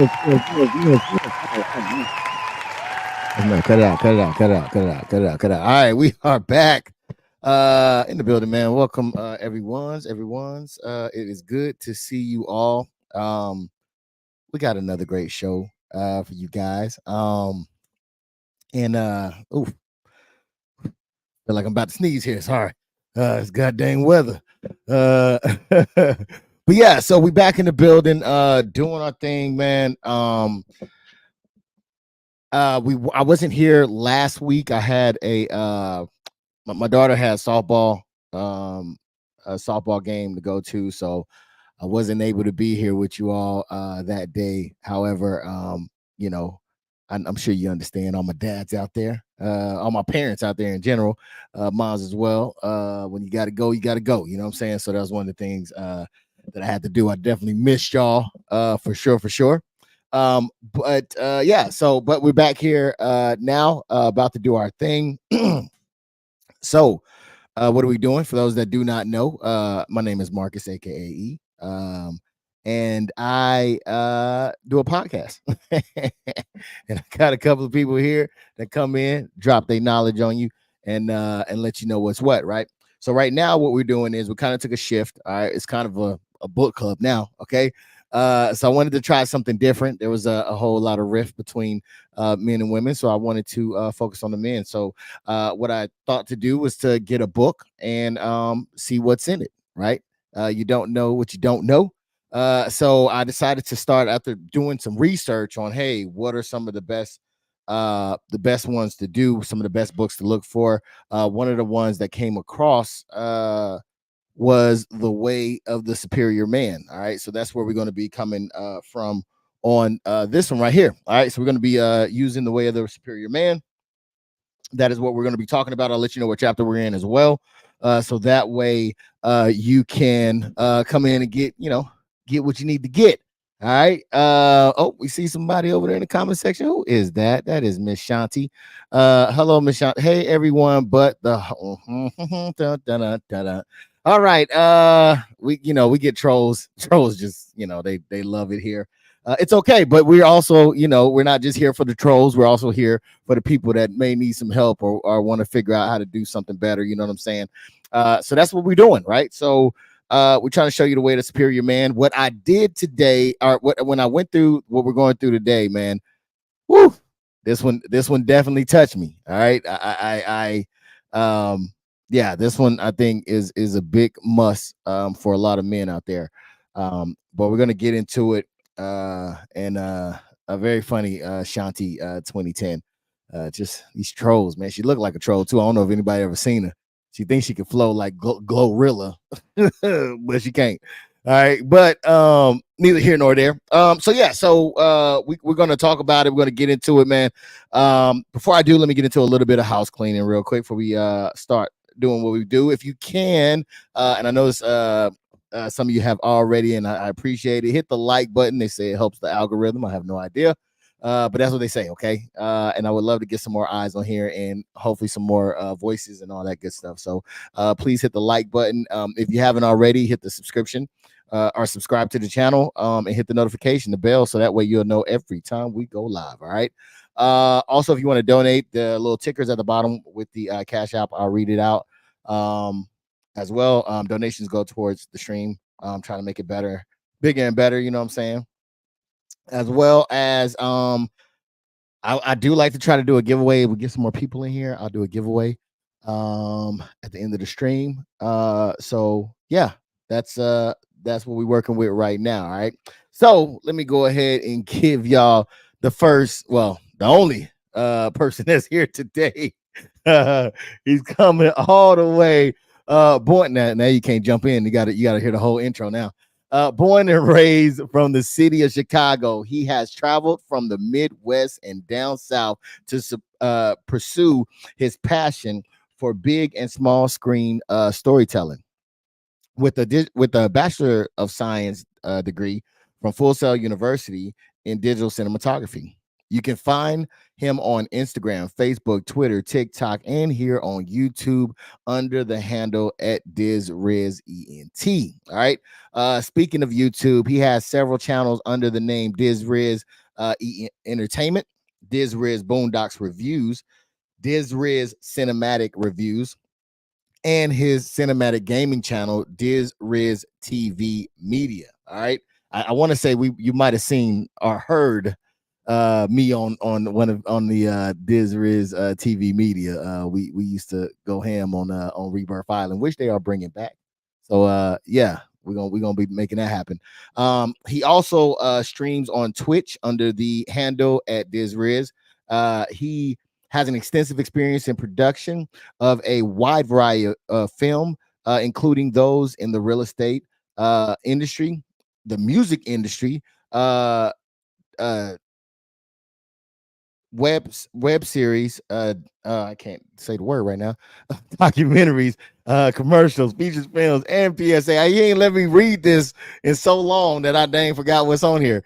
No, cut it out, cut it out, cut it out, cut it out, cut it out, cut it out. All right, we are back in the building, man. Welcome, everyone's. It is good to see you all. We got another great show for you guys. And feel like I'm about to sneeze here. Sorry. It's goddamn weather. But yeah, so we back in the building, doing our thing, man. I wasn't here last week. I had my daughter had a softball game to go to, so I wasn't able to be here with you all that day. However, you know, I'm sure you understand all my dads out there, all my parents out there in general, moms as well. When you gotta go, you gotta go. You know what I'm saying? So that was one of the things that I had to do. I definitely missed y'all for sure. But yeah, but we're back here now, about to do our thing. So what are we doing? For those that do not know, my name is Marcus, aka E. And I do a podcast. And I got a couple of people here that come in, drop their knowledge on you, and let you know what's what, right? So right now, what we're doing is we kind of took a shift. All right, it's kind of a book club now. Okay. So I wanted to try something different. There was a whole lot of rift between men and women, so I wanted to focus on the men. So what I thought to do was to get a book and see what's in it, right? You don't know what you don't know. So I decided to start, after doing some research on, hey, what are some of the best ones to do, some of the best books to look for. One of the ones that came across was The Way of the Superior Man. All right, so that's where we're going to be coming from on this one right here. All right, so we're going to be using The Way of the Superior Man. That is what we're going to be talking about. I'll let you know what chapter we're in as well, so that way you can come in and get what you need to get. All right. Oh, we see somebody over there in the comment section. Who is that? That is Miss Shanti. Hello, Miss Shanti. Hey, everyone. But all right. We get trolls. Trolls just, they love it here. It's okay, but we're also, we're not just here for the trolls. We're also here for the people that may need some help or want to figure out how to do something better. You know what I'm saying? So that's what we're doing, right? So we're trying to show you the way to superior man. What I did today, or when I went through what we're going through today, man, whoo, this one definitely touched me. All right. Yeah, this one I think is a big must for a lot of men out there. But we're gonna get into it. And a very funny Shanti 2010. Just these trolls, man. She looked like a troll too. I don't know if anybody ever seen her. She thinks she can flow like Glorilla, but she can't. All right, but neither here nor there. So yeah, we're gonna talk about it. We're gonna get into it, man. Before I do, let me get into a little bit of house cleaning real quick before we start doing what we do. If you can, and I know some of you have already, and I appreciate it. Hit the like button. They say it helps the algorithm. I have no idea. But that's what they say, okay? And I would love to get some more eyes on here and hopefully some more voices and all that good stuff. So please hit the like button. If you haven't already, hit the subscription or subscribe to the channel and hit the notification, the bell, so that way you'll know every time we go live, all right? Also, if you want to donate, the little tickers at the bottom with the Cash App, I'll read it out as well. Donations go towards the stream. Trying to make it better, bigger and better, you know what I'm saying? As well as I do like to try to do a giveaway. We get some more people in here, I'll do a giveaway at the end of the stream. So yeah, that's what we're working with right now. All right, so let me go ahead and give y'all the only person that's here today. He's coming all the way born. Now you can't jump in. You gotta hear the whole intro now. Born and raised from the city of Chicago, he has traveled from the Midwest and down south to pursue his passion for big and small screen storytelling. With a Bachelor of Science degree from Full Sail University in digital cinematography, You can find him on Instagram, Facebook, Twitter, TikTok, and here on YouTube under the handle at DizRizENT. All right. Speaking of YouTube, he has several channels under the name DizRiz Entertainment, DizRiz Boondocks Reviews, DizRiz Cinematic Reviews, and his cinematic gaming channel, DizRiz TV Media. All right. I want to say you might have seen or heard me on the DizRiz TV Media. We used to go ham on Rebirth Island, which they are bringing back. So yeah, we're gonna be making that happen. He also streams on Twitch under the handle at DizRiz. He has an extensive experience in production of a wide variety of film, including those in the real estate industry, the music industry, web series, I can't say the word right now, documentaries, commercials, features, films, and PSA. He ain't let me read this in so long that I dang forgot what's on here.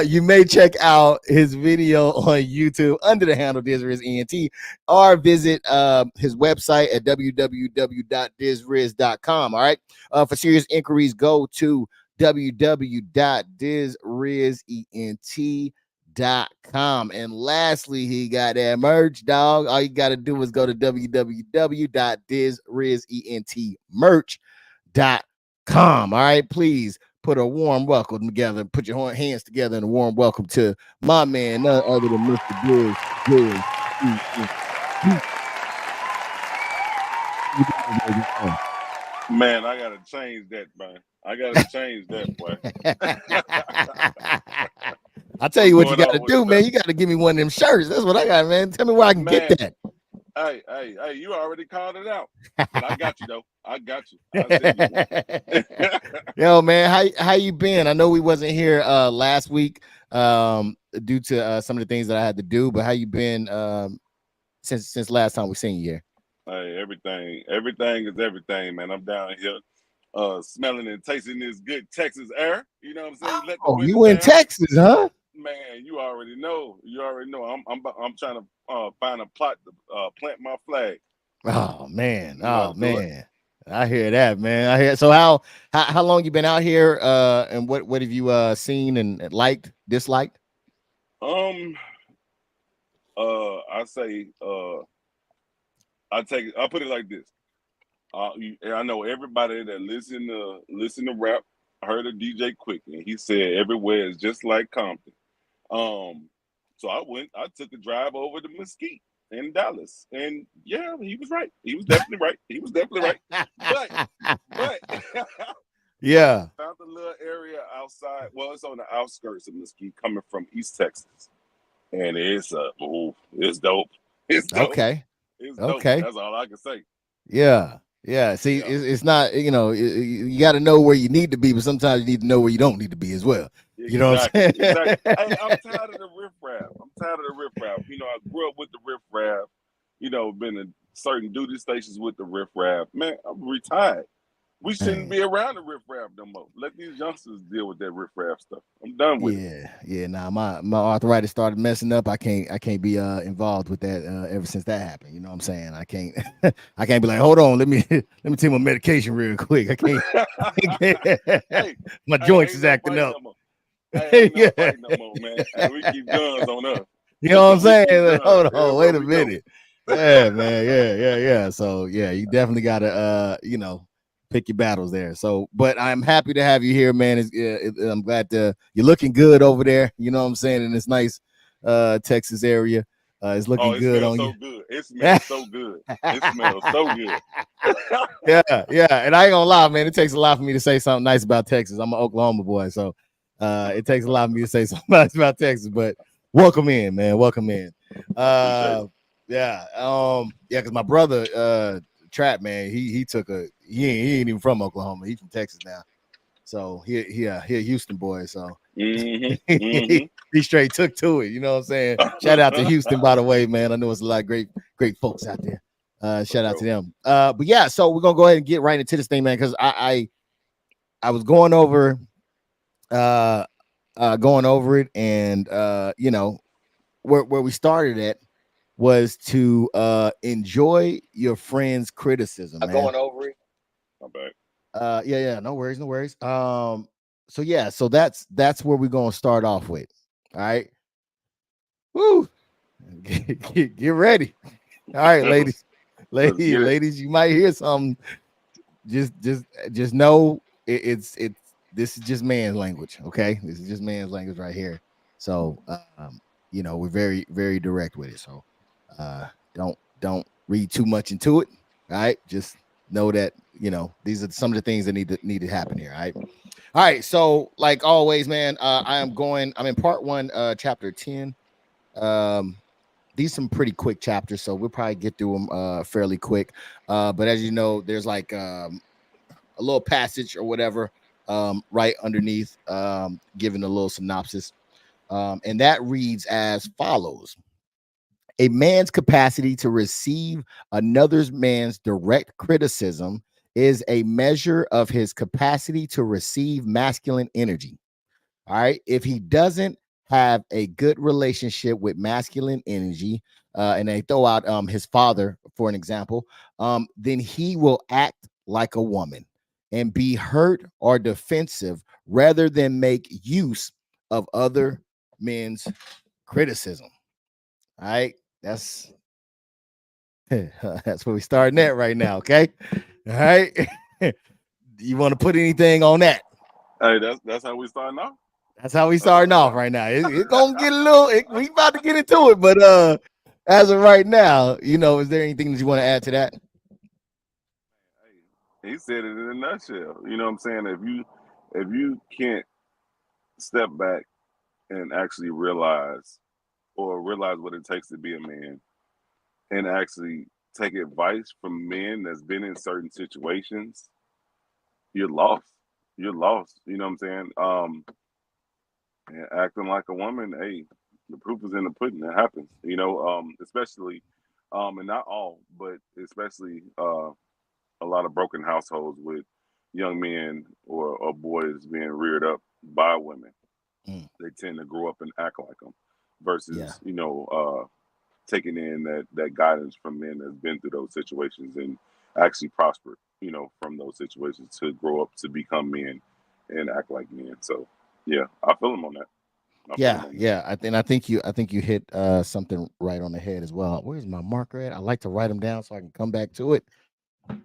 You may check out his video on YouTube under the handle DizRizENT, or visit his website at www.dizriz.com. All right. For serious inquiries, go to www.dizrizent.com. And lastly, he got that merch, dog. All you got to do is go to www.dizrizentmerch.com. All right, please put a warm welcome together. Put your hands together in a warm welcome to my man, none other than Mr. Diz. Man, I gotta change that, man. I gotta change that, boy. I'll tell you what you gotta do, man. You gotta give me one of them shirts. That's what I got, man. Tell me where I can get that. Hey, you already called it out. But I got you though. I got you. Yo, man, how you been? I know we wasn't here last week due to some of the things that I had to do, but how you been since last time we seen you here? Hey, everything is everything, man. I'm down here smelling and tasting this good Texas air. You know what I'm saying? Oh, you in Texas, huh? Man, you already know. I'm trying to find a plot to plant my flag. Oh man, I hear that, man. I hear. So how long you been out here? And what have you seen and liked, disliked? I say I put it like this. I know everybody that listen to rap heard of DJ Quick, and he said everywhere is just like Compton. So I took a drive over to Mesquite in Dallas, and yeah, he was right. He was definitely right. But yeah, found a little area outside. Well, it's on the outskirts of Mesquite, coming from East Texas, and it's dope. It's dope. Okay. It's dope. Okay. That's all I can say. Yeah. See, it's not, you got to know where you need to be, but sometimes you need to know where you don't need to be as well. Exactly, you know what I'm saying? Exactly. Hey, I'm tired of the riffraff. You know, I grew up with the riffraff. You know, been in certain duty stations with the riffraff. Man, I'm retired. We shouldn't be around the riffraff no more. Let these youngsters deal with that riffraff stuff. I'm done with it. Yeah. Nah, my arthritis started messing up. I can't be involved with that ever since that happened. You know what I'm saying? I can't be like, hold on, let me take my medication real quick. I can't. Hey, my joints is acting up. Ain't no fight no more, man. And we keep guns on us. You know what I'm saying? Like, hold on, wait a minute. Yeah, man. Yeah. So yeah, you definitely gotta pick your battles there. So, but I'm happy to have you here, man. I'm glad you're looking good over there. You know what I'm saying? In this nice Texas area. It's looking good on you. Good. It smells so good. It smells so good. Yeah. And I ain't gonna lie, man. It takes a lot for me to say something nice about Texas. I'm an Oklahoma boy, so it takes a lot for me to say something nice about Texas. But welcome in, man. Welcome in. Because my brother Trap, man, he ain't even from Oklahoma. He's from Texas now. So he a Houston boy. So he straight took to it. You know what I'm saying? Shout out to Houston, by the way, man. I know it's a lot of great folks out there. Shout out to them. But yeah, so we're gonna go ahead and get right into this thing, man, because I was going over going over it, and where we started at was to enjoy your friend's criticism, man. Going over it. My bad. Yeah, no worries, no worries. So yeah, so that's where we're gonna start off with. All right. Woo! Get ready. All right, ladies. Let's get it. Ladies, you might hear something. Just know it's this is just man's language, okay? This is just man's language right here. So we're very, very direct with it. So don't read too much into it. All right. Just know that, these are some of the things that need to happen here. All right. All right. So, like always, man, I'm in part one, chapter 10. These some pretty quick chapters, so we'll probably get through them fairly quick. But as you know, there's like a little passage or whatever right underneath, giving a little synopsis. And that reads as follows: a man's capacity to receive another man's direct criticism is a measure of his capacity to receive masculine energy. All right. If he doesn't have a good relationship with masculine energy, and they throw out his father for an example, then he will act like a woman and be hurt or defensive rather than make use of other men's criticism. All right. That's that's where we starting at right now. Okay. All right. You want to put anything on that? Hey, that's how we starting off. That's how we That's how starting we off starting. right now. It's gonna get a little. We about to get into it, but as of right now, is there anything that you want to add to that? Hey, he said it in a nutshell. You know what I'm saying? If you can't step back and actually realize what it takes to be a man, and actually take advice from men that's been in certain situations, you're lost. You're lost. You know what I'm saying? And acting like a woman, hey, the proof is in the pudding. It happens. Especially, and not all, but especially a lot of broken households with young men or boys being reared up by women. Mm, They tend to grow up and act like them, yeah, versus taking in that guidance from men that's been through those situations and actually prospered, from those situations to grow up to become men and act like men. So yeah, I feel him on that. I feel him yeah, on that. yeah. I think you hit something right on the head as well. Where's my marker at? I like to write them down so I can come back to it. All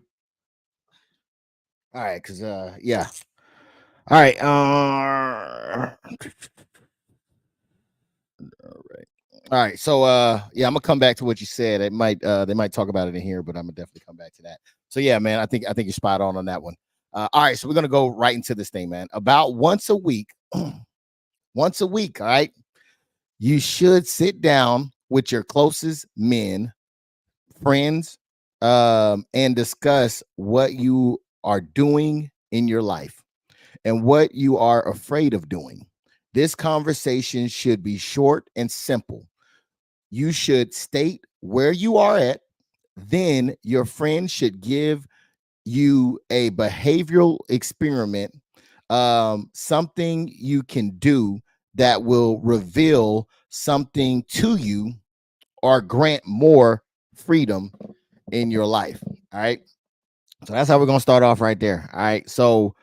right, because yeah. All right. All right. All right. So yeah, I'm gonna come back to what you said. It might they might talk about it in here, but I'm gonna definitely come back to that. So yeah, man, I think you're spot on that one. All right, so we're gonna go right into this thing, man. About once a week, once a week, all right, you should sit down with your closest men, friends, and discuss what you are doing in your life and what you are afraid of doing. This conversation should be short and simple. You should state where you are at. Then your friend should give you a behavioral experiment, something you can do that will reveal something to you or grant more freedom in your life. All right. So that's how we're going to start off right there. All right. So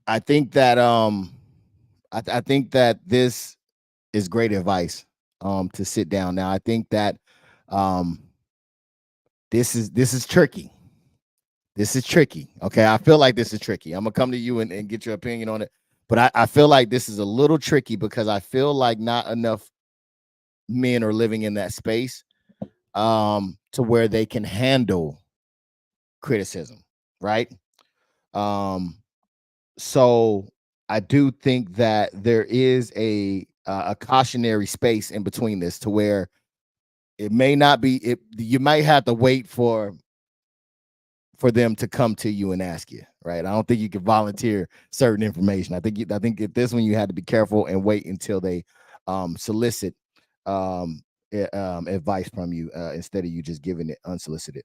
I think that I think that this is great advice to sit down. Now I think that um this is tricky. This is tricky. Okay. I feel like this is tricky. I'm gonna come to you and get your opinion on it. But I feel like this is a little tricky because I feel like not enough men are living in that space to where they can handle criticism, right? Um, so I do think that there is a cautionary space in between this to where it may not be it you might have to wait for them to come to you and ask you, right? I don't think you can volunteer certain information. I think at this one you had to be careful and wait until they solicit um, advice from you instead of you just giving it unsolicited.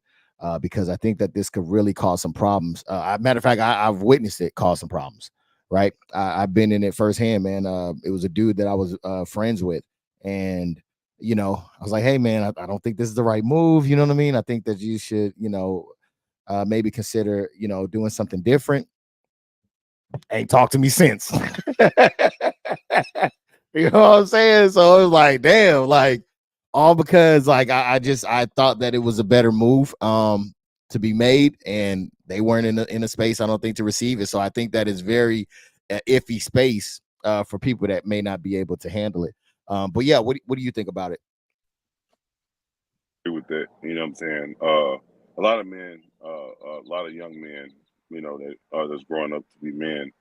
Because I think that this could really cause some problems. Matter of fact, I've witnessed it cause some problems. right? I've been in it firsthand, man. It was a dude that I was friends with, and I was like, hey, man, I don't think this is the right move. You know what I mean? I think that you should, maybe consider, doing something different. Ain't talked to me since. You know what I'm saying? So it was like, damn, like all because like I thought that it was a better move to be made, and they weren't in a space, I don't think, to receive it. So I think that is very iffy space for people that may not be able to handle it. But yeah, what do you think about it? With that, you know what I'm saying? A lot of men, a lot of young men, that are just growing up to be men,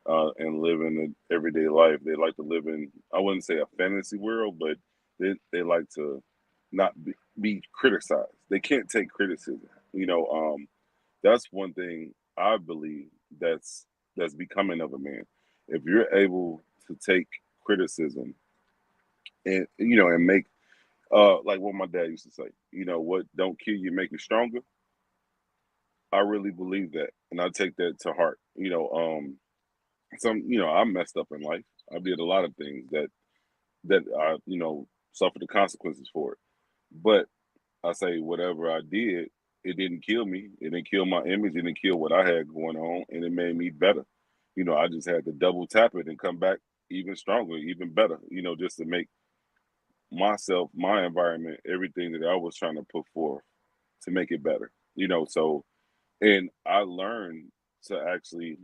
and living an everyday life. They like to live in, I wouldn't say a fantasy world, but they like to not be criticized. They can't take criticism. That's one thing I believe that's becoming of a man. If you're able to take criticism and and make like what my dad used to say, what don't kill you make you stronger. I really believe that, and I take that to heart. I messed up in life. I did a lot of things that I suffered the consequences for it. But I say whatever I did, it didn't kill me. It didn't kill my image. It didn't kill what I had going on, and it made me better. I just had to double tap it and come back even stronger, even better. Just to make myself, my environment, everything that I was trying to put forth to make it better. So and I learned to actually,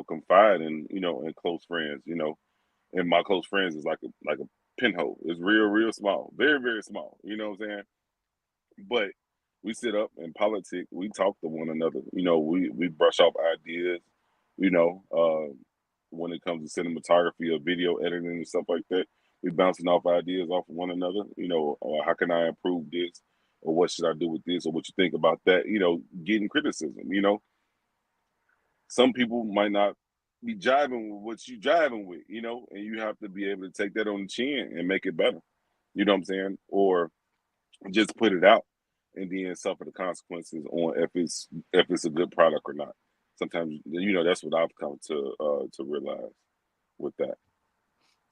confide in close friends, and my close friends is like a pinhole. It's real, real small, very, very small. You know what I'm saying? But we sit up in politics. We talk to one another. We brush off ideas. You know, uh, when it comes to cinematography or video editing and stuff like that, we bouncing off ideas off of one another. How can I improve this, or what should I do with this, or what you think about that? Getting criticism. Some people might not be jiving with what you jiving with. And you have to be able to take that on the chin and make it better. You know what I'm saying? Or just put it out and then suffer the consequences on if it's a good product or not. Sometimes that's what I've come to realize with that.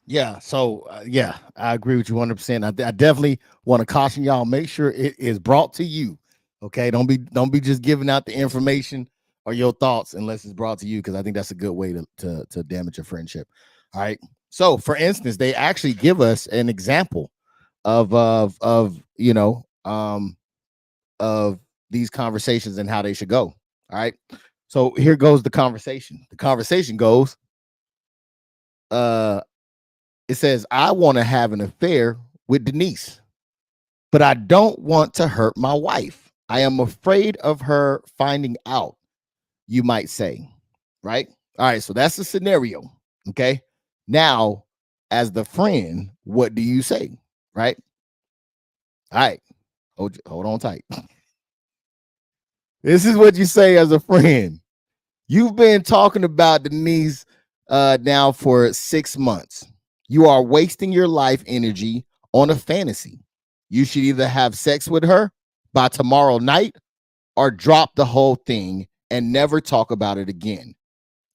Yeah, so yeah, I agree with you 100%. I definitely want to caution y'all. Make sure it is brought to you. Okay, don't be just giving out the information or your thoughts unless it's brought to you, because I think that's a good way to damage a friendship. All right. So, for instance, they actually give us an example of these conversations and how they should go. All right. So here goes the conversation. The conversation goes, uh, it says, I want to have an affair with Denise, but I don't want to hurt my wife. I am afraid of her finding out, you might say. Right. All right. So that's the scenario. Okay. Now, as the friend, what do you say? Right. All right. Hold on tight. This is what you say as a friend. You've been talking about Denise now for 6 months. You are wasting your life energy on a fantasy. You should either have sex with her by tomorrow night or drop the whole thing and never talk about it again.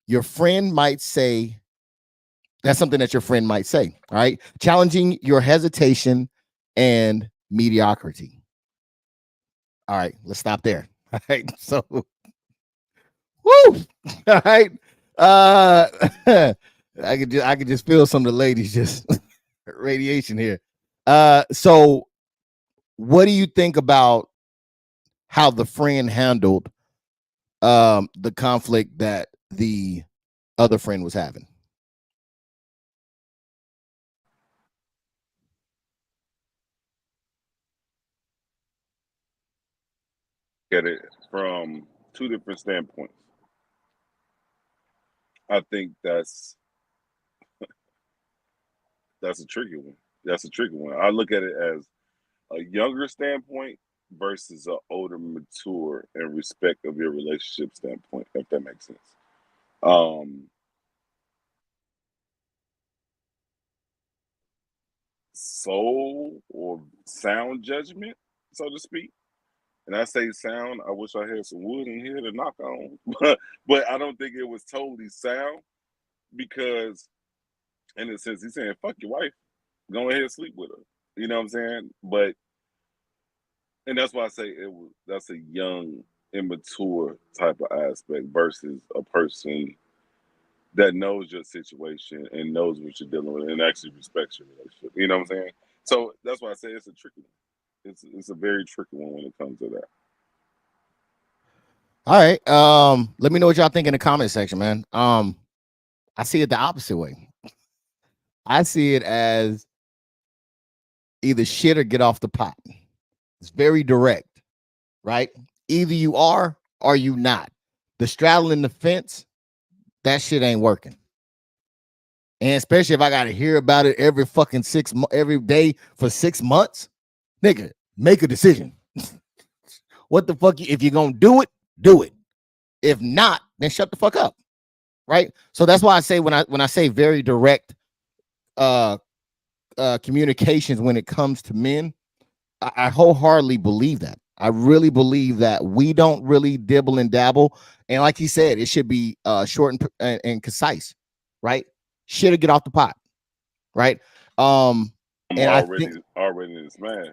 Your friend might say, that's something that your friend might say. All right. Challenging your hesitation and mediocrity. All right. Let's stop there. All right. So, woo. All right. Uh, I could just feel some of the ladies just radiation here. So what do you think about how the friend handled the conflict that the other friend was having? Get it from two different standpoints. I think that's a tricky one. That's a tricky one. I look at it as a younger standpoint versus an older, mature, and respect of your relationship standpoint, if that makes sense. Um, Soul or sound judgment, so to speak. And I say sound, I wish I had some wood in here to knock on, but I don't think it was totally sound. because in a sense he's saying, fuck your wife, go ahead and sleep with her. You know what I'm saying? But and that's why I say that's a young, immature type of aspect versus a person that knows your situation and knows what you're dealing with and actually respects your relationship. You know what I'm saying? So that's why I say it's a tricky one. It's a very tricky one when it comes to that. All right. Let me know what y'all think in the comment section, man. I see it the opposite way. I see it as either shit or get off the pot. It's very direct, right? Either you are or you not. The straddling the fence, that shit ain't working. And especially if I gotta hear about it every fucking every day for 6 months, nigga, make a decision. What the fuck? If you're gonna do it, do it. If not, then shut the fuck up. Right. So that's why I say when I say very direct communications when it comes to men, I wholeheartedly believe that. I really believe that we don't really dibble and dabble. And like he said, it should be short and concise, right? Should get off the pot, right? I'm And I think already in the smash.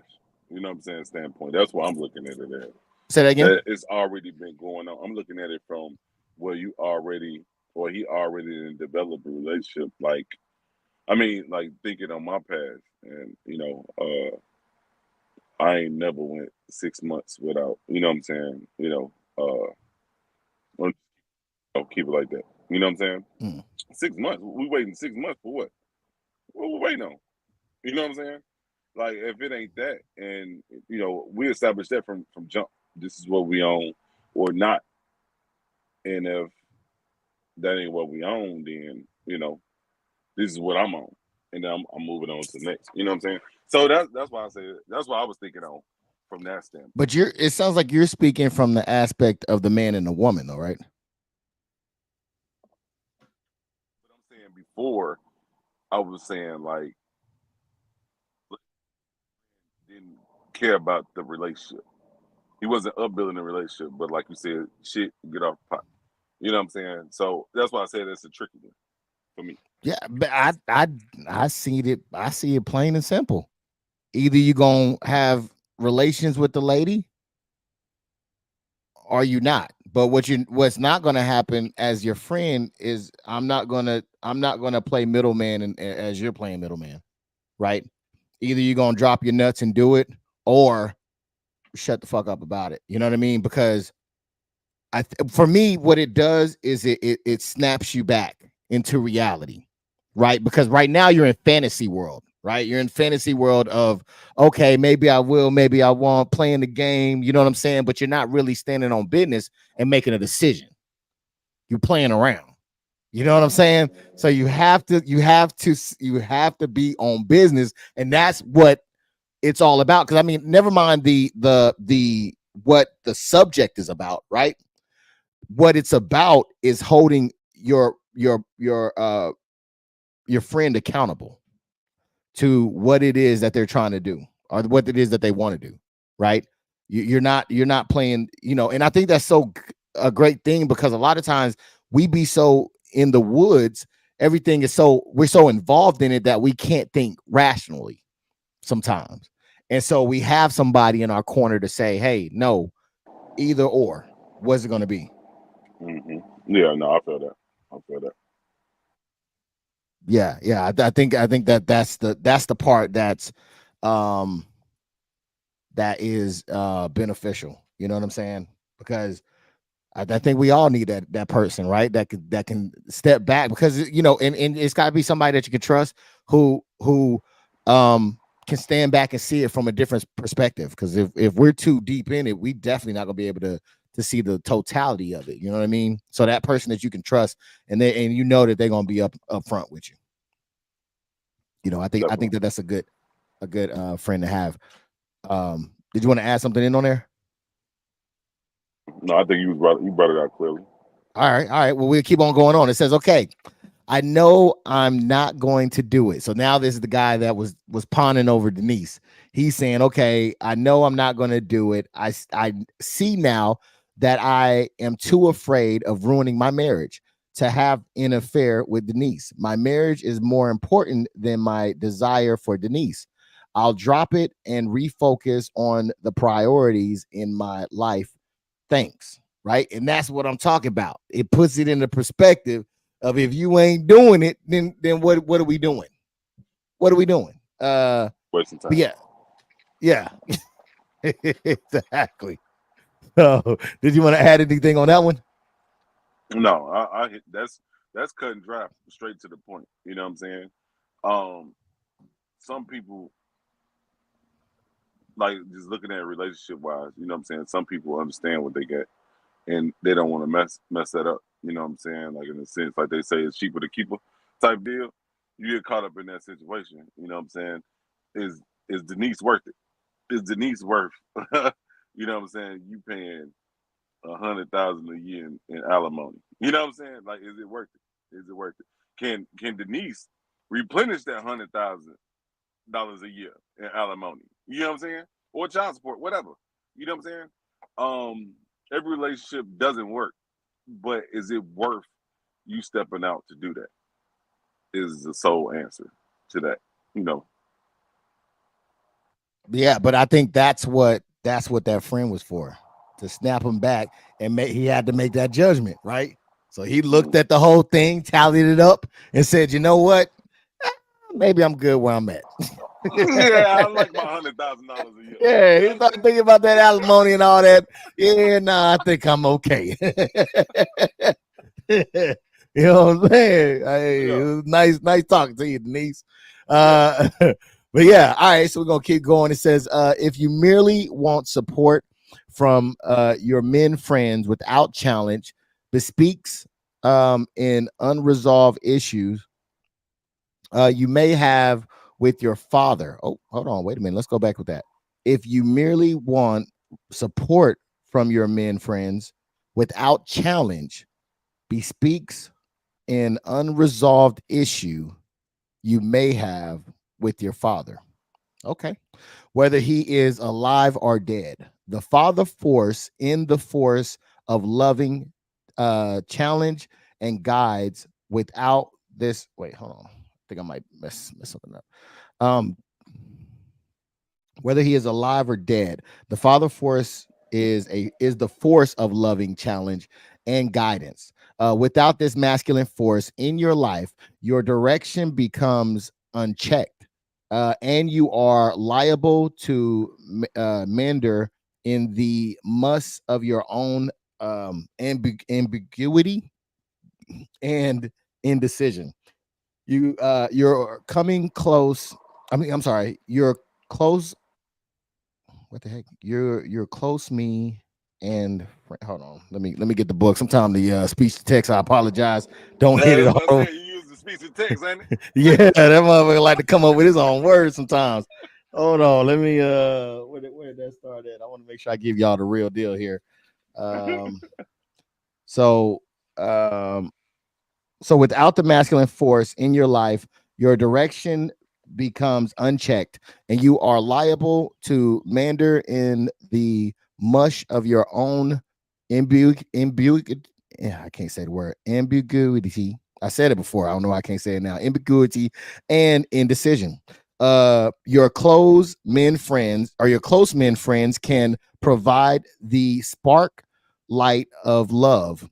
You know what I'm saying? Standpoint. That's why I'm looking at it at. Say that again. That it's already been going on. I'm looking at it from where you already or he already developed a relationship. Like, I mean, like thinking on my past, and I ain't never went 6 months without. You know what I'm saying? Keep it like that. You know what I'm saying? 6 months. We waiting 6 months for what? What we waiting on? You know what I'm saying? Like if it ain't that, and we established that from jump. This is what we own or not. And if that ain't what we own, then this is what I'm on, and then I'm moving on to the next. You know what I'm saying? So that's why I say that's what I was thinking on from that standpoint. But it sounds like you're speaking from the aspect of the man and the woman, though, right? But I'm saying before, I was saying like didn't care about the relationship. He wasn't upbuilding the relationship, but like you said, shit, get off the pot. You know what I'm saying? So that's why I said it's a tricky one for me. Yeah, but I see it. I see it plain and simple. Either you gonna have relations with the lady, or you not. But what's not gonna happen as your friend is I'm not gonna play middleman and as you're playing middleman, right? Either you're gonna drop your nuts and do it, or shut the fuck up about it. You know what I mean? Because for me, what it does is it snaps you back into reality, right? Because right now you're in fantasy world, right? You're in fantasy world of, okay, maybe I will, maybe I won't, playing the game, you know what I'm saying? But you're not really standing on business and making a decision. You're playing around. You know what I'm saying? So you have to be on business, and that's what it's all about. Because I mean, never mind the what the subject is about, right? What it's about is holding your friend accountable to what it is that they're trying to do or what it is that they want to do, right? You're not playing, and I think that's a great thing, because a lot of times we be so in the woods, everything is we're so involved in it that we can't think rationally sometimes. And so we have somebody in our corner to say, hey, no, either or, what's it going to be? Mm-hmm. Yeah, no, I feel that. Yeah. I think that's the part that's that is beneficial. You know what I'm saying? Because I think we all need that person, right? That can step back, because and it's got to be somebody that you can trust, who can stand back and see it from a different perspective. Because if we're too deep in it, we definitely not gonna be able to see the totality of it. You know what I mean? So that person that you can trust, and that they're gonna be up front with you. I think that's a good friend to have. Did you want to add something in on there? No, I think you brought it out clearly. All right. Well, we'll keep on going on. It says, okay, I know I'm not going to do it. So now this is the guy that was pawning over Denise. He's saying, okay, I know I'm not going to do it. I see now that I am too afraid of ruining my marriage. to have an affair with Denise. My marriage is more important than my desire for Denise. I'll drop it and refocus on the priorities in my life. Thanks. Right. And that's what I'm talking about. It puts it in the perspective of if you ain't doing it, then what are we doing? What are we doing? Wasting But time. yeah. Exactly. So did you want to add anything on that one? No, that's cut and dry, straight to the point. You know what I'm saying? Um, some people, like, just looking at it relationship wise, you know what I'm saying? Some people understand what they get and they don't want to mess that up. You know what I'm saying? Like, in a sense, like they say, it's cheaper to keep her type deal. You get caught up in that situation. You know what I'm saying? Is Denise worth it? Is Denise worth? You know what I'm saying? You paying 100,000 a year in alimony. You know what I'm saying? Like, is it worth it? Is it worth it? Can Denise replenish that $100,000 a year in alimony? You know what I'm saying? Or child support, whatever. You know what I'm saying? Every relationship doesn't work, but is it worth you stepping out to do that? Is the sole answer to that. You know. Yeah, but I think that's what that friend was for, to snap him back, and he had to make that judgment, right? So he looked at the whole thing, tallied it up, and said, "You know what? Maybe I'm good where I'm at." Yeah, I like my $100,000 a year. Yeah, You he know what I'm started saying? thinking about that alimony and all that. Yeah, nah, I think I'm okay. You know what I'm saying? Hey, it Yeah, was nice talking to you, Denise. yeah. But yeah, all right. So we're gonna keep going. It says, if you merely want support from your men friends without challenge, bespeaks in unresolved issues you may have with your father. Oh, hold on, wait a minute. Let's go back with that. If you merely want support from your men friends without challenge, bespeaks an unresolved issue you may have with your father. Okay. Whether he is alive or dead, the father force in the force of loving challenge and guides without this. Wait, hold on. I think I might mess something up. Um, whether he is alive or dead, the father force is the force of loving challenge and guidance. Without this masculine force in your life, your direction becomes unchecked, and you are liable to meander in the muss of your own ambiguity and indecision. You're coming close. I mean, I'm sorry. You're close. What the heck? You're close me and hold on. Let me get the book. Sometimes the speech to text. I apologize. Don't hit That's it what I all. said. You use the speech of text, ain't Yeah, that motherfucker like to come up with his own words sometimes. Hold on. Let me where did that start at? I want to make sure I give y'all the real deal here. Um so um So without the masculine force in your life, your direction becomes unchecked and you are liable to meander in the mush of your own imbu- yeah, I can't say the word ambiguity. I said it before. I don't know why I can't say it now. Ambiguity and indecision. Your close men friends can provide the spark light of love,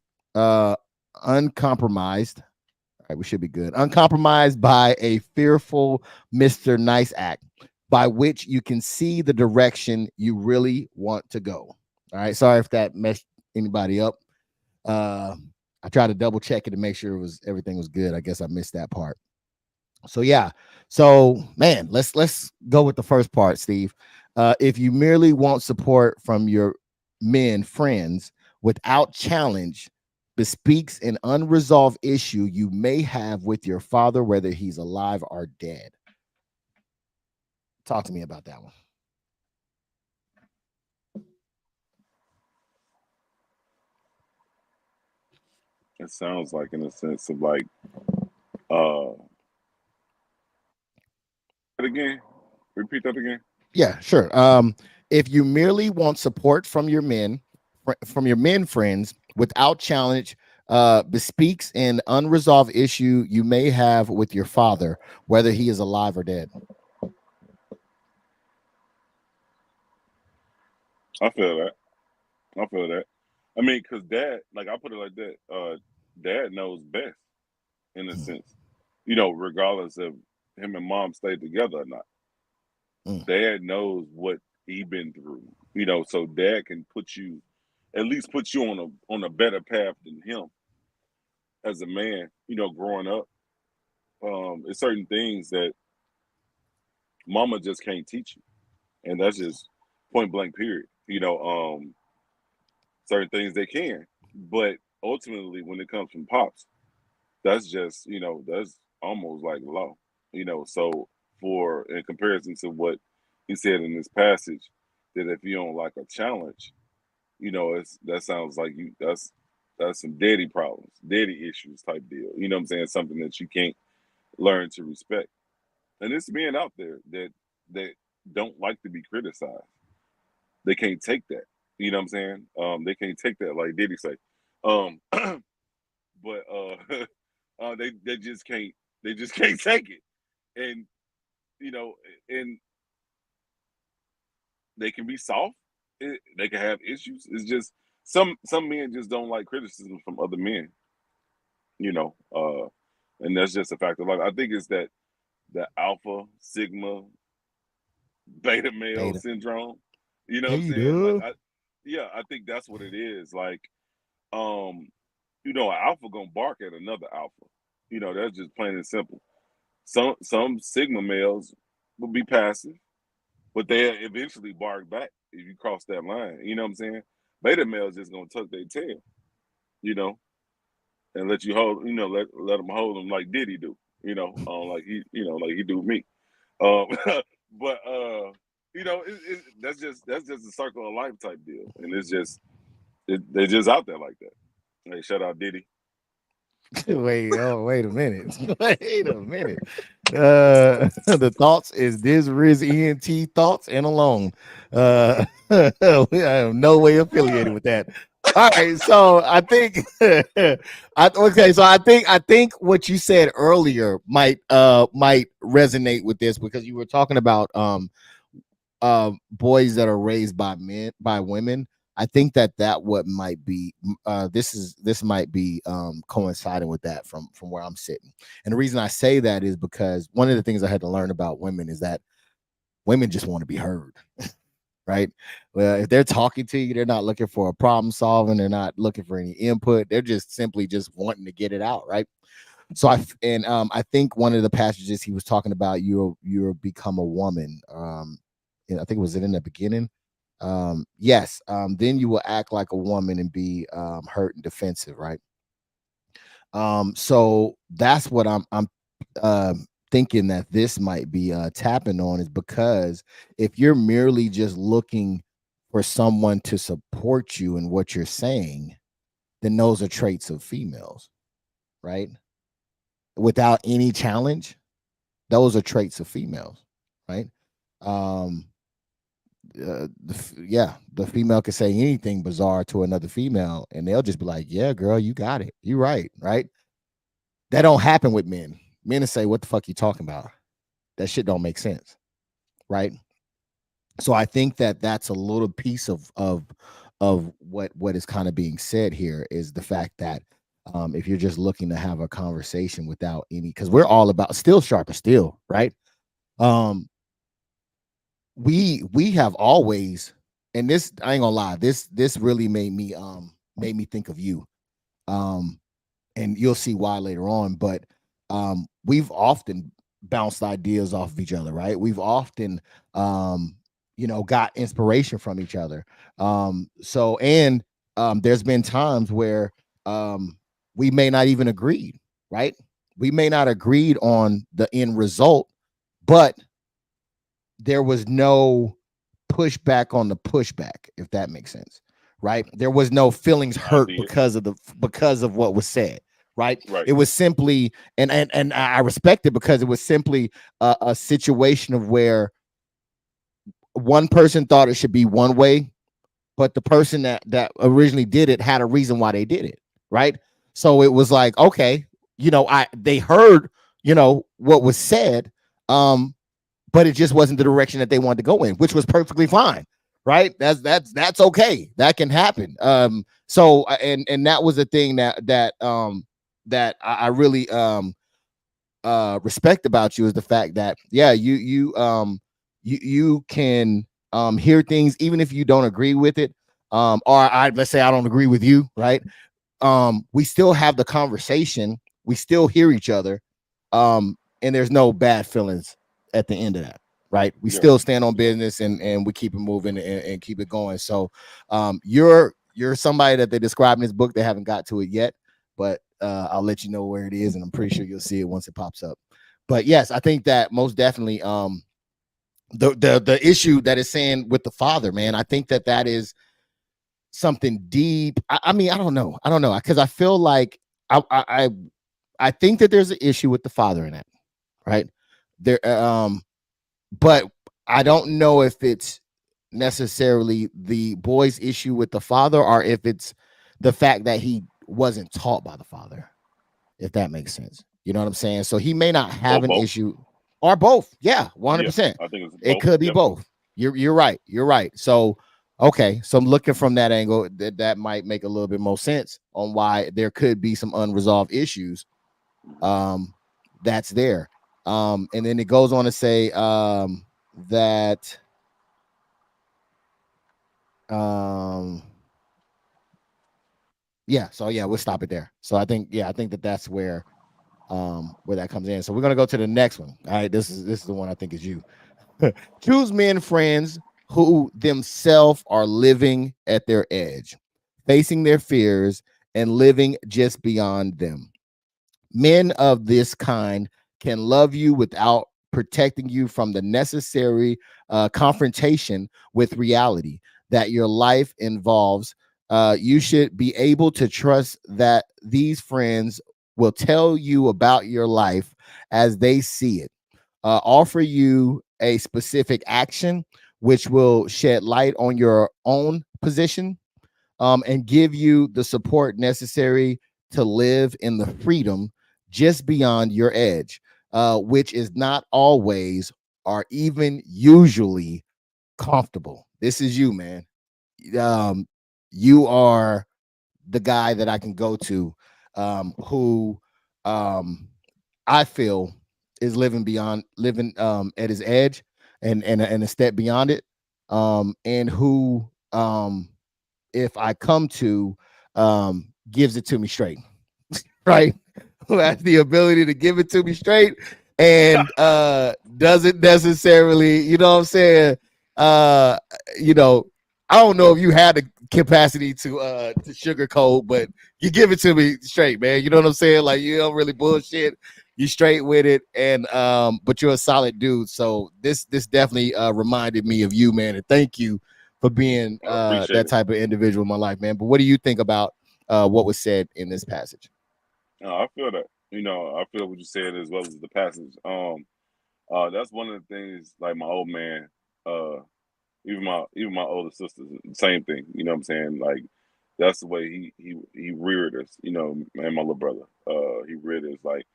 uncompromised. All right, we should be good. Uncompromised by a fearful Mr. Nice Act, by which you can see the direction you really want to go. All right. Sorry if that messed anybody up. Uh, I tried to double check it to make sure everything was good. I guess I missed that part. So yeah. So man, let's go with the first part, Steve. If you merely want support from your men friends without challenge, bespeaks an unresolved issue you may have with your father, whether he's alive or dead. Talk to me about that one. it sounds like, in a sense of like, uh, again, repeat that again. Yeah, sure. If you merely want support from your men friends without challenge, bespeaks an unresolved issue you may have with your father, whether he is alive or dead. I feel that. I feel that. I mean, because dad, like I put it like that, dad knows best in a Mm, sense. Regardless of him and mom stayed together or not, mm, dad knows what he been through. So dad can at least put you on a better path than him as a man. Growing up, it's certain things that mama just can't teach you, and that's just point blank. Period. Certain things they can, but ultimately, when it comes from pops, that's just that's almost like law. So for in comparison to what he said in this passage, that if you don't like a challenge, that sounds like that's some daddy problems, daddy issues type deal. You know what I'm saying? Something that you can't learn to respect. And it's men out there that don't like to be criticized. They can't take that. You know what I'm saying? They can't take that, like Diddy say. Um, but they just can't take it. And you know, and they can be soft. They can have issues. It's just some men just don't like criticism from other men. You know, and that's just a fact of life. I think it's that the alpha sigma beta male beta. syndrome. You know what I'm saying? Like Beta. yeah, I think that's what it is. Like, an alpha gonna bark at another alpha. That's just plain and simple. Some sigma males will be passive, but they eventually bark back if you cross that line. You know what I'm saying? Beta males just gonna tuck their tail, you know, and let you hold, let them hold them like Diddy do, like he do me. Um, but that's just a circle of life type deal, and they're just out there like that. Hey, shout out Diddy. Wait a minute. Wait a minute. The thoughts is this Riz ENT thoughts and alone. We have no way affiliated with that. All right, so I think I think what you said earlier might resonate with this because you were talking about boys that are raised by men by women. I think that what might be this might be coinciding with that from where I'm sitting. And the reason I say that is because one of the things I had to learn about women is that women just want to be heard, right? Well, if they're talking to you, they're not looking for a problem solving, they're not looking for any input, they're just simply just wanting to get it out, right? So I think one of the passages he was talking about, you'll become a woman. And I think was it in the beginning. Yes. Then you will act like a woman and be hurt and defensive, right? So that's what I'm uh, thinking that this might be tapping on is because if you're merely just looking for someone to support you in what you're saying, then those are traits of females, right? Without any challenge, those are traits of females, right? Um, yeah, the female can say anything bizarre to another female, and they'll just be like, "Yeah, girl, you got it. You right?" That don't happen with men. Men will say, "What the fuck you talking about? That shit don't make sense," right? So I think that that's a little piece of what is kind of being said here is the fact that if you're just looking to have a conversation without any, because we're all about still sharp as steel, right? Um, we have always, and this I ain't gonna lie, this really made me think of you. Um, and you'll see why later on, but we've often bounced ideas off of each other, right? We've often got inspiration from each other. There's been times where we may not even agreed, right? We may not agreed on the end result, but there was no pushback on the pushback, if that makes sense, right? There was no feelings I hurt did. because of what was said, right? Right. It was simply, and I respect it because it was simply a situation of where one person thought it should be one way, but the person that originally did it had a reason why they did it, right? So it was like, okay, they heard, what was said, but it just wasn't the direction that they wanted to go in, which was perfectly fine, right? That's okay. That can happen. So and that was the thing that I really respect about you, is the fact that, yeah, you can hear things even if you don't agree with it, or let's say I don't agree with you, right? We still have the conversation, we still hear each other, and there's no bad feelings at the end of that, right? We Yeah. still stand on business, and we keep it moving, and keep it going. So you're somebody that they describe in this book. They haven't got to it yet, but I'll let you know where it is, and I'm pretty sure you'll see it once it pops up. But yes, I think that most definitely, the issue that is saying with the father, man, I think that is something deep. I mean, I don't know, because I feel like I think that there's an issue with the father in that, right? There, but I don't know if it's necessarily the boy's issue with the father, or if it's the fact that he wasn't taught by the father, if that makes sense. You know what I'm saying? So he may not Or have an both. issue, or both. Yeah, Yeah, 100%. I think it's It both. could be Yep. both. You're right. You're right. So okay, so I'm looking from that angle, that might make a little bit more sense on why there could be some unresolved issues um that's there. And then it goes on to say that um yeah, so yeah, we'll stop it there. So I think that's where that comes in. So we're gonna go to the next one. All right, this is the one I think is you. Choose men friends who themselves are living at their edge, facing their fears, and living just beyond them. Men of this kind can love you without protecting you from the necessary confrontation with reality that your life involves. You should be able to trust that these friends will tell you about your life as they see it, offer you a specific action which will shed light on your own position, and give you the support necessary to live in the freedom just beyond your edge, which is not always or even usually comfortable. This is you, man. Um, you are the guy that I can go to, who um, I feel is living at his edge, and a step beyond it, and who, if I come to, gives it to me straight, right? Who has the ability to give it to me straight, and doesn't necessarily, what I'm saying? Uh, you know, I don't know if you had the capacity to sugarcoat, but you give it to me straight, man. You know what I'm saying? Like, you don't really bullshit. You straight with it, and but you're a solid dude. So this definitely reminded me of you, man. And thank you for being I appreciate that it. type of individual in my life, man. But what do you think about what was said in this passage? I feel that. I feel what you said as well as the passage. That's one of the things. Like my old man, uh, even my older sisters, same thing. You know what I'm saying? Like that's the way he reared us. And my little brother. He reared us like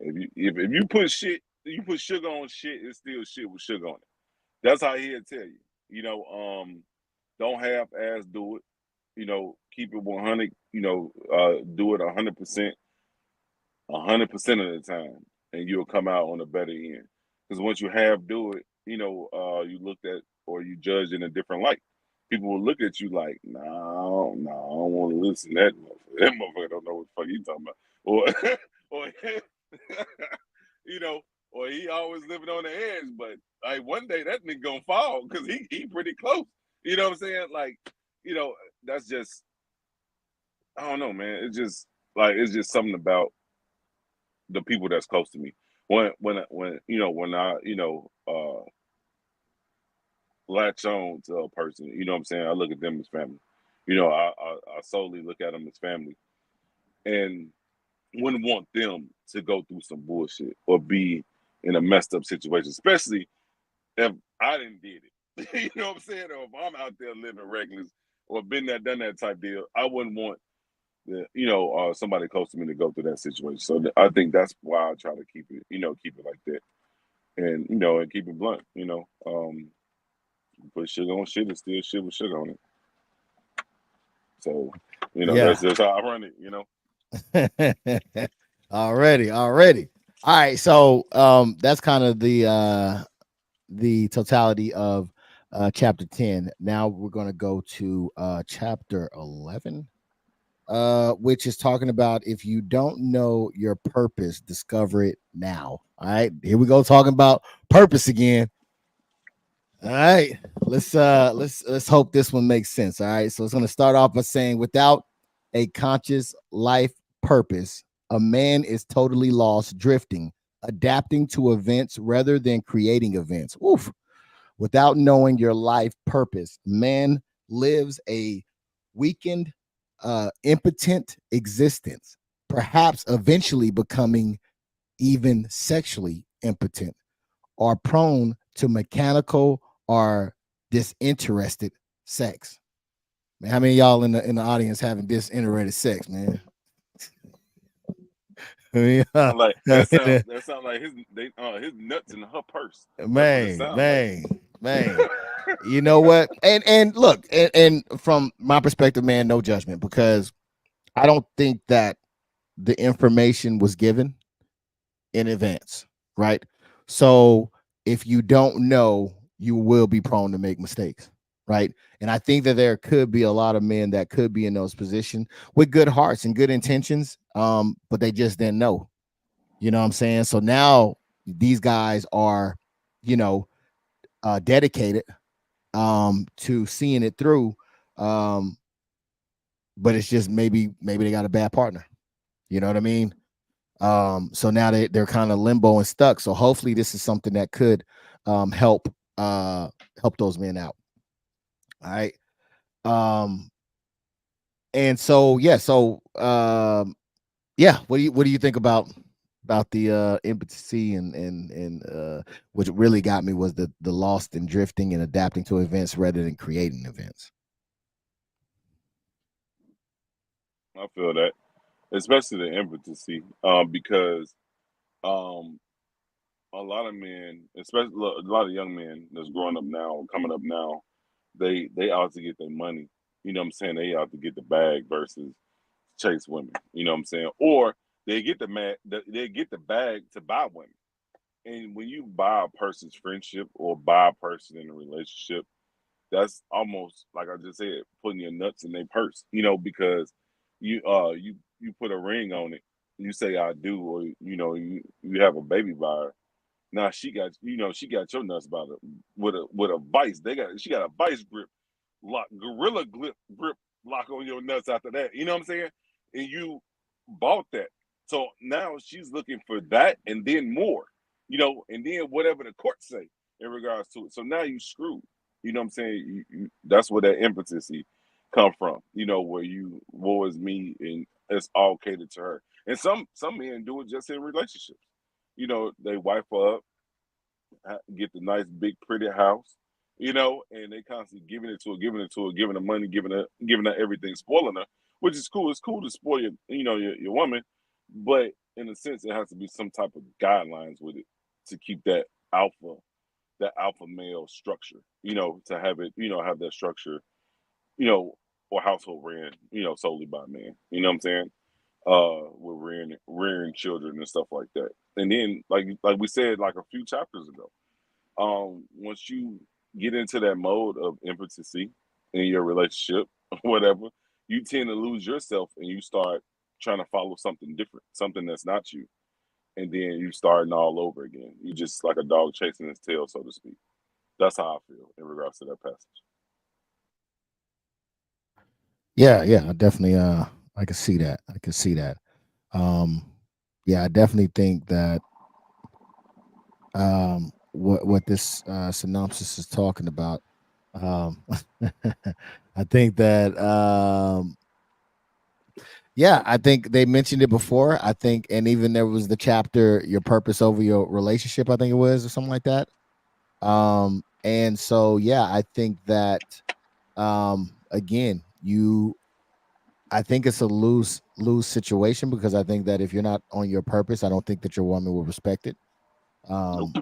if you put shit, you put sugar on shit, it's still shit with sugar on it. That's how he'll tell you. Don't half ass do it. Keep it 100. Do it 100%, 100% of the time, and you'll come out on a better end. Because once you half do it, you looked at or you judge in a different light. People will look at you like, no, no, I don't want to listen to that motherfucker. That motherfucker don't know what the fuck he talking about. Or you know, or he always living on the edge. But like one day that nigga gonna fall because he pretty close. You know what I'm saying? Like, you know, that's just I don't know, man. It's just something about the people that's close to me. When I latch on to a person, what I'm saying? I look at them as family. I solely look at them as family, and wouldn't want them to go through some bullshit or be in a messed up situation, especially if I didn't did it. You know what I'm saying? Or if I'm out there living reckless or been there, done that type deal, I wouldn't want somebody close to me to go through that situation. So I think that's why I try to keep it like that, and and keep it blunt. Put sugar on shit and still shit with sugar on it. So, Yeah. that's just how I run it. Already. All right. So that's kind of the totality of chapter 10. Now we're going to go to chapter 11, which is talking about if you don't know your purpose, discover it now. All right, here we go, talking about purpose again. All right, let's hope this one makes sense. All right, so it's going to start off by saying, without a conscious life purpose, a man is totally lost, drifting, adapting to events rather than creating events. Oof. Without knowing your life purpose, man lives a weakened, impotent existence, perhaps eventually becoming even sexually impotent, or prone to mechanical or disinterested sex. Man, how many of y'all in the audience having disinterested sex, man? Yeah. Like that sound like his nuts in her purse. That's what it man, sounds like. man, man. You know what? And look, and from my perspective, man, no judgment, because I don't think that the information was given in advance, right? So if you don't know, you will be prone to make mistakes, right? And I think that there could be a lot of men that could be in those positions with good hearts and good intentions, but they just didn't know. You know what I'm saying? So now these guys are, you know, dedicated to seeing it through. Um, but it's just maybe they got a bad partner. You know what I mean? So now they're kind of limbo and stuck. So hopefully this is something that could help help those men out. All right. Um, and so yeah, what do you think about the impetency and what really got me was the lost and drifting and adapting to events rather than creating events. I feel that, especially the impotency, because um, a lot of men, especially a lot of young men that's growing up now, coming up now, they out to get their money. You know what I'm saying? They out to get the bag versus chase women. You know what I'm saying? Or they get the bag to buy women. And when you buy a person's friendship or buy a person in a relationship, that's almost like I just said, putting your nuts in their purse. Because you put a ring on it, you say I do, or you have a baby by her. Now she got your nuts by the with a vice. She got a vice grip lock, gorilla grip lock on your nuts after that. You know what I'm saying? And you bought that. So now she's looking for that and then more, and then whatever the court say in regards to it. So now you screwed. You know what I'm saying? That's where that impotency come from. Where you woe is me and it's all catered to her. And some men do it just in relationships. They wife her up, get the nice big pretty house, and they constantly giving her money, giving her everything, spoiling her, which is cool. It's cool to spoil your woman, but in a sense, it has to be some type of guidelines with it to keep that alpha male structure, to have it, have that structure, you know, or household ran, solely by men. You know what I'm saying? With rearing children and stuff like that. And then, like we said, like a few chapters ago, once you get into that mode of impotency in your relationship, whatever, you tend to lose yourself and you start trying to follow something different, something that's not you. And then you starting all over again. You just like a dog chasing his tail, so to speak. That's how I feel in regards to that passage. Yeah, I definitely I can see that. I can see that. Um yeah, I definitely think that what this synopsis is talking about. Um I think that yeah, I think they mentioned it before. I think, and even there was the chapter "Your Purpose Over Your Relationship," I think it was, or something like that. And so yeah, I think that again, I think it's a lose situation because I think that if you're not on your purpose, I don't think that your woman will respect it. Nope, Um,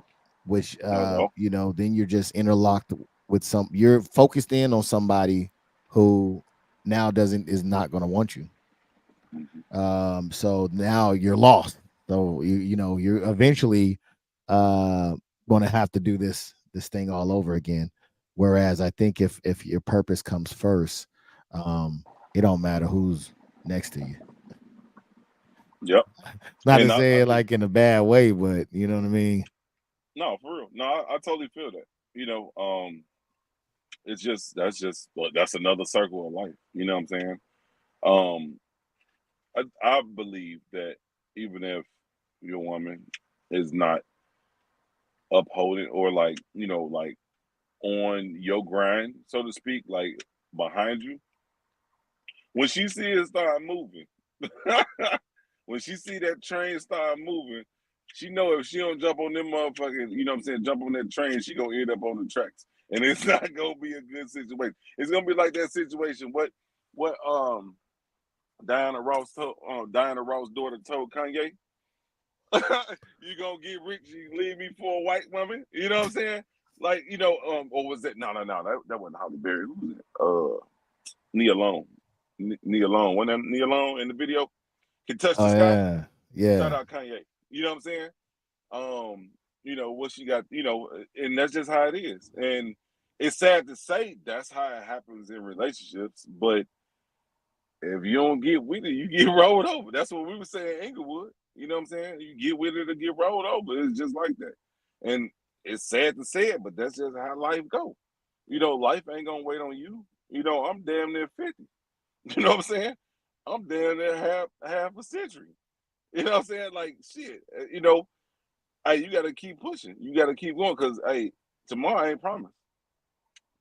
which not at all. then you're just interlocked with you're focused in on somebody who now doesn't is not going to want you. Mhm. So now you're lost. So you're eventually uh going to have to do this thing all over again. Whereas I think if your purpose comes first, it don't matter who's next to you. Yep. Not to And say I it think like in a bad way, but you know what I mean. no, for real. No, I totally feel that. It's just that's another circle of life. You know what I'm saying? Um, I believe that even if your woman is not upholding or like like on your grind, so to speak, like behind you, when she see it start moving, when she see that train start moving, she know if she don't jump on them motherfucking, you know what I'm saying, jump on that train, she gonna end up on the tracks, and it's not gonna be a good situation. It's gonna be like that situation. What Diana Ross' daughter told Kanye, "You gonna get rich? You leave me for a white woman?" You know what I'm saying? Like or was it? No, that wasn't Holly Berry. Who was it? Nia Long. Nia Long. Wasn't that Nia Long in the video? Can touch the Oh sky. yeah, Shout yeah. out Kanye. You know what I'm saying? What she got, and that's just how it is. And it's sad to say that's how it happens in relationships, but if you don't get with it, you get rolled over. That's what we were saying in Inglewood. You know what I'm saying? You get with it or get rolled over. It's just like that. And it's sad to say it, but that's just how life go. Life ain't gonna wait on you. I'm damn near 50. You know what I'm saying? I'm damn near half a century. You know what I'm saying? Like shit. Hey, you gotta keep pushing. You gotta keep going because hey, tomorrow ain't promised.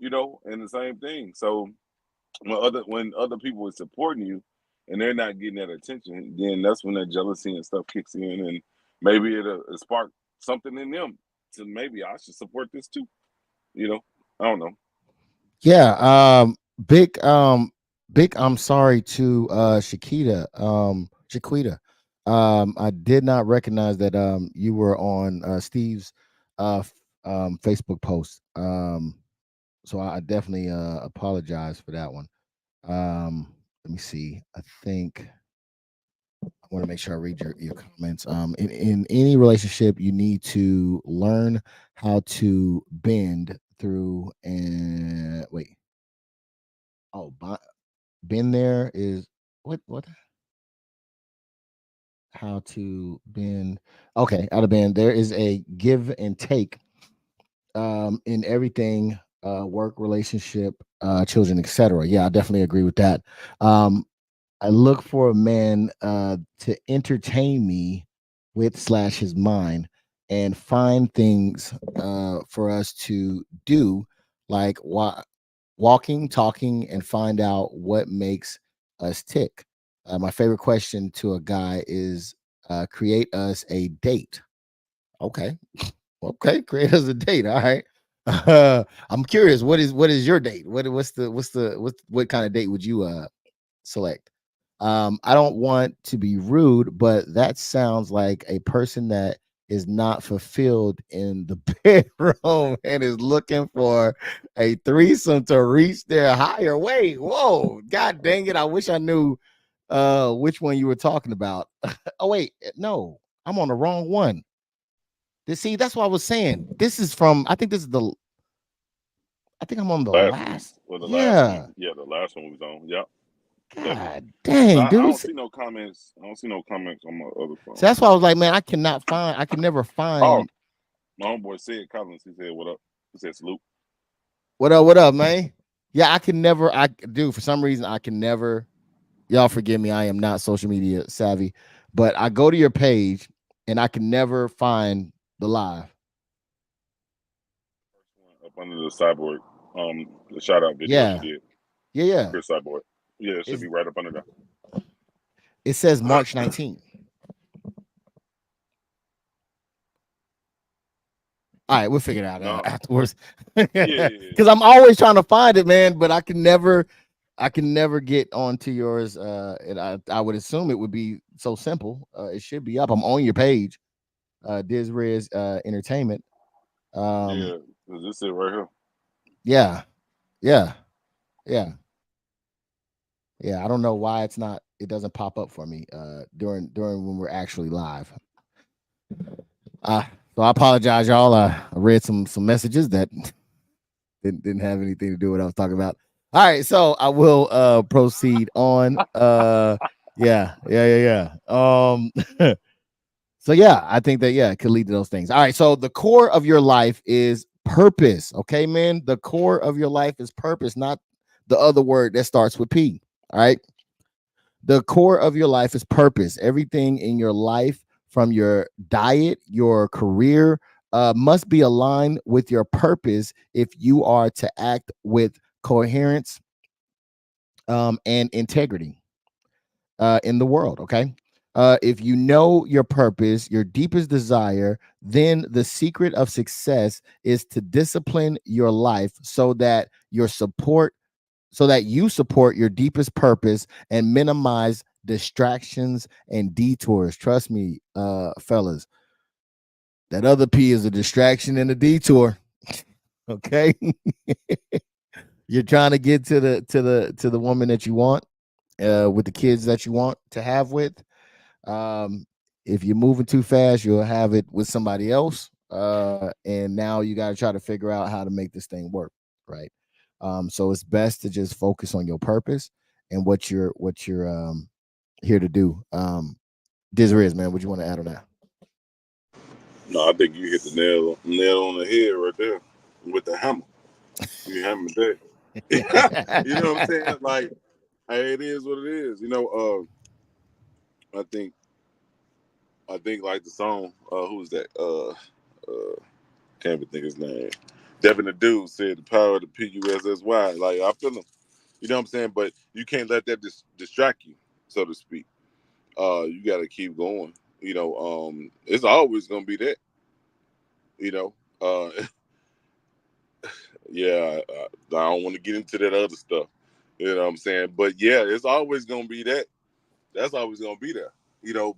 And the same thing. So when other people are supporting you and they're not getting that attention, then that's when that jealousy and stuff kicks in, and maybe it'll spark something in them to maybe I should support this too. You know, I don't know. Yeah, big big I'm sorry to Shakita, Shaquita. I did not recognize that you were on Steve's Facebook post. So I definitely apologize for that one. Let me see. I think I want to make sure I read your comments. In any relationship, you need to learn how to bend through and wait. Oh, been there is what how to bend. Okay, out of bend. There is a give and take in everything, work, relationship, children, etc. Yeah, I definitely agree with that. Um, I look for a man to entertain me with slash his mind and find things for us to do, like walking, talking, and find out what makes us tick. My favorite question to a guy is create us a date. Okay. Okay, create us a date. All right. I'm curious. What is your date? What kind of date would you select? I don't want to be rude, but that sounds like a person that is not fulfilled in the bedroom and is looking for a threesome to reach their higher weight. Whoa, god dang it. I wish I knew which one you were talking about. Oh wait, no, I'm on the wrong one. See, that's what I was saying. This is from I think this is the I think I'm on the Last one, last. well, the last one, Yeah. yeah, the last one was on. Yep, definitely. God dang, I dude. don't see no comments. I don't see no comments on my other So phone. that's why I was like, man, I can never Oh, find my homeboy said Collins. He said, "What up?" He said, "Salute." what up, man. Yeah, I can never, I do for some reason, I can never, y'all forgive me, I am not social media savvy, but I go to your page and I can never find the live. Up under the cyborg, the shout out video she Yeah, did yeah. Chris Cyborg. Yeah, it should It's, be right up under it says that. March 19th. All right, we'll figure it out No, afterwards. yeah, yeah, Because I'm always trying to find it, man, but I can never. I can never get onto yours, and I would assume it would be so simple. It should be up. I'm on your page, DizRiz Entertainment. Um, Yeah, this it right here. yeah, yeah, yeah, yeah. I don't know why it's not. It doesn't pop up for me during when we're actually live. Uh, so I apologize, y'all. I read some messages that didn't have anything to do with what I was talking about. All right, so I will proceed on. So yeah, I think that yeah, it could lead to those things. All right, so the core of your life is purpose. Okay, man. The core of your life is purpose, not the other word that starts with P. All right. The core of your life is purpose. Everything in your life, from your diet, your career, must be aligned with your purpose if you are to act with coherence and integrity in the world. Okay. If you know your purpose, your deepest desire, then the secret of success is to discipline your life so that you support your deepest purpose and minimize distractions and detours. Trust me, fellas, that other P is a distraction and a detour. Okay. You're trying to get to the woman that you want, with the kids that you want to have with. Um, if you're moving too fast, you'll have it with somebody else. And now you got to try to figure out how to make this thing work, right? So it's best to just focus on your purpose and what you're here to do. Desiree, man, what you want to add on that? No, I think you hit the nail on the head right there with the hammer. You hammered that. You know what I'm saying? Like, hey, it is what it is. I think like the song. Who's that? Can't even think his name. Devin the Dude said the power of the PUSSY. Like I feel him. You know what I'm saying? But you can't let that distract you, so to speak. You got to keep going. It's always gonna be that. You know. Yeah. I don't want to get into that other stuff. You know what I'm saying? But yeah, it's always gonna be that. That's always gonna be there.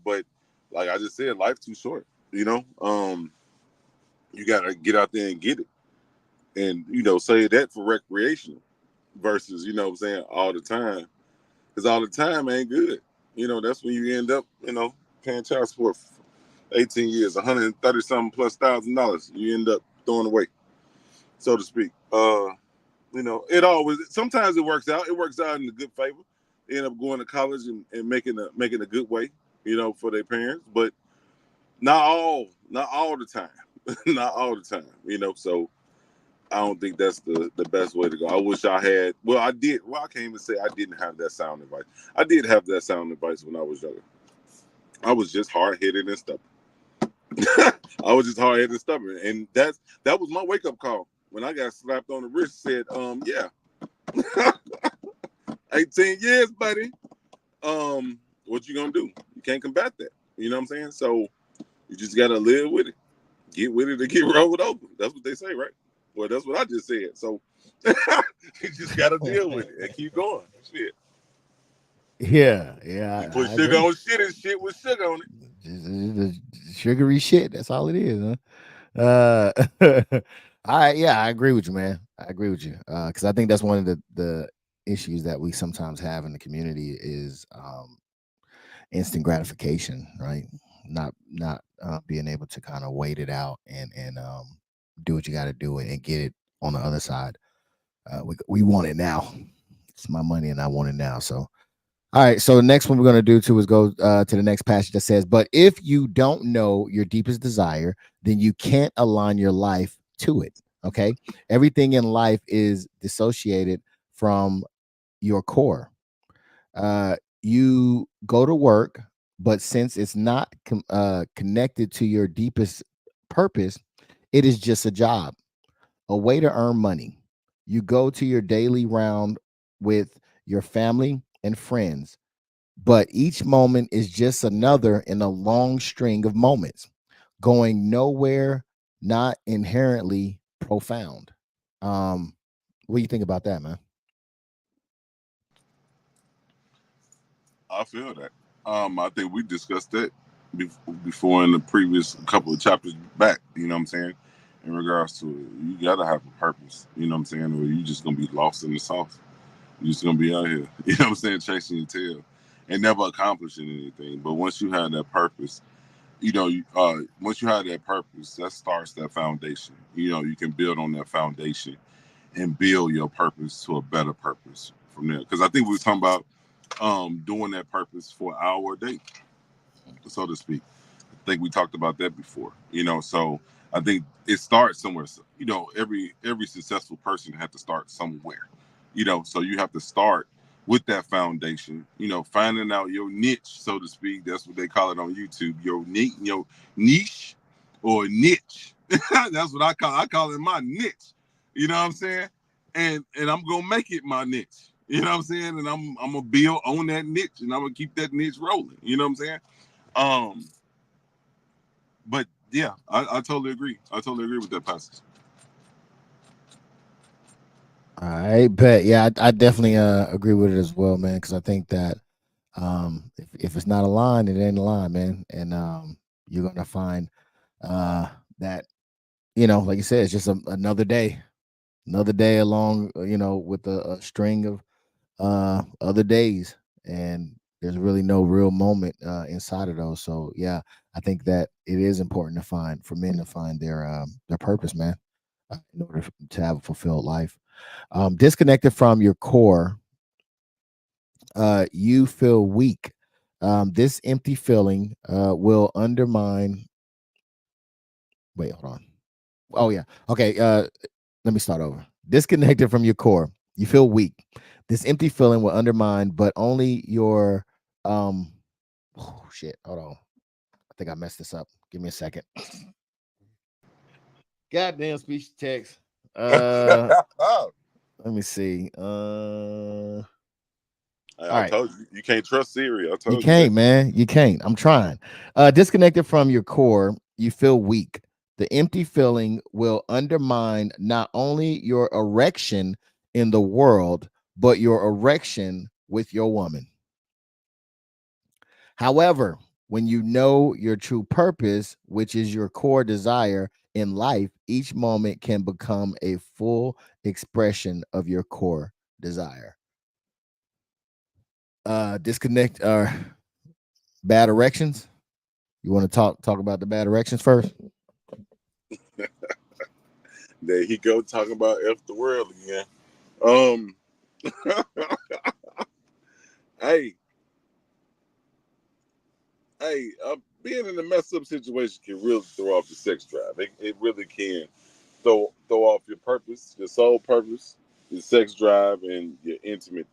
But like I just said, life's too short. You gotta get out there and get it, and say that for recreational versus what I'm saying all the time, because all the time ain't good. That's when you end up paying child support for 18 years, 130 something plus $1,000. You end up throwing away, so to speak. It always sometimes it works out. It works out in a good favor. They end up going to college and making a good way, for their parents. But not all the time. Not all the time. So I don't think that's the best way to go. I wish I had. Well, I did. Well, I can't even say I didn't have that sound advice. I did have that sound advice when I was younger. I was just hard headed and stubborn. I was just hard headed and stubborn, and that was my wake up call when I got slapped on the wrist. Said, yeah, 18 years, buddy. What you gonna do? You can't combat that. You know what I'm saying? So you just gotta live with it. Get with it or get rolled over. That's what they say, right? Well, that's what I just said. So you just gotta deal with it and keep going. Shit. Yeah, You yeah, put I sugar agree. on shit and shit with sugar on it. Just sugary shit. That's all it is, huh? I agree with you, man. I agree with you. Because I think that's one of the issues that we sometimes have in the community is instant gratification, right? Not being able to kind of wait it out and do what you got to do and get it on the other side. We want it now. It's my money and I want it now. So all right. So the next one we're going to do too is go to the next passage that says, "But if you don't know your deepest desire, then you can't align your life to it." Okay. Everything in life is dissociated from your core. You go to work, but since it's not connected to your deepest purpose, it is just a job, a way to earn money. You go to your daily round with your family and friends, but each moment is just another in a long string of moments going nowhere, not inherently profound. What do you think about that, man? I feel that. I think we discussed that before in the previous couple of chapters back. You know what I'm saying? In regards to it, you gotta have a purpose. You know what I'm saying? Or you just gonna be lost in the sauce. You're just gonna be out here. You know what I'm saying? Chasing your tail and never accomplishing anything. But once you have that purpose, once you have that purpose, that starts that foundation. You can build on that foundation and build your purpose to a better purpose from there. Because I think we were talking about doing that purpose for an hour a day, so to speak. I think we talked about that before. So I think it starts somewhere. So, every successful person had to start somewhere. So you have to start with that foundation. Finding out your niche, so to speak. That's what they call it on YouTube. Your niche or niche. That's what I call. I call it my niche. You know what I'm saying? And I'm gonna make it my niche. You know what I'm saying? And I'm gonna build on that niche, and I'm gonna keep that niche rolling. You know what I'm saying? Um, but yeah, I totally agree. I totally agree with that passage. I bet. Yeah, I definitely agree with it as well, man. Because I think that if it's not aligned, it ain't aligned, man. And you're gonna find that like you said, it's just another day along, with a string of other days, and there's really no real moment inside of those. So yeah, I think that it is important for men to find their purpose, man, in order to have a fulfilled life. Disconnected from your core, you feel weak. This empty feeling will undermine. Wait, hold on. Oh yeah. Okay. Let me start over. Disconnected from your core, you feel weak. This empty feeling will undermine, but only your oh shit. Hold on. I think I messed this up. Give me a second. Goddamn speech to text. Let me see. All I right. told you you can't trust Siri. I You told you that. can't, man. You can't. I'm trying. Disconnected from your core, you feel weak. The empty feeling will undermine not only your erection in the world, but your erection with your woman. However, when you know your true purpose, which is your core desire in life, each moment can become a full expression of your core desire. Disconnect bad erections. You want to talk about the bad erections first? There he go talking about F the world again. Um, hey, being in a messed up situation can really throw off the sex drive. It really can throw off your purpose, your soul purpose, your sex drive, and your intimate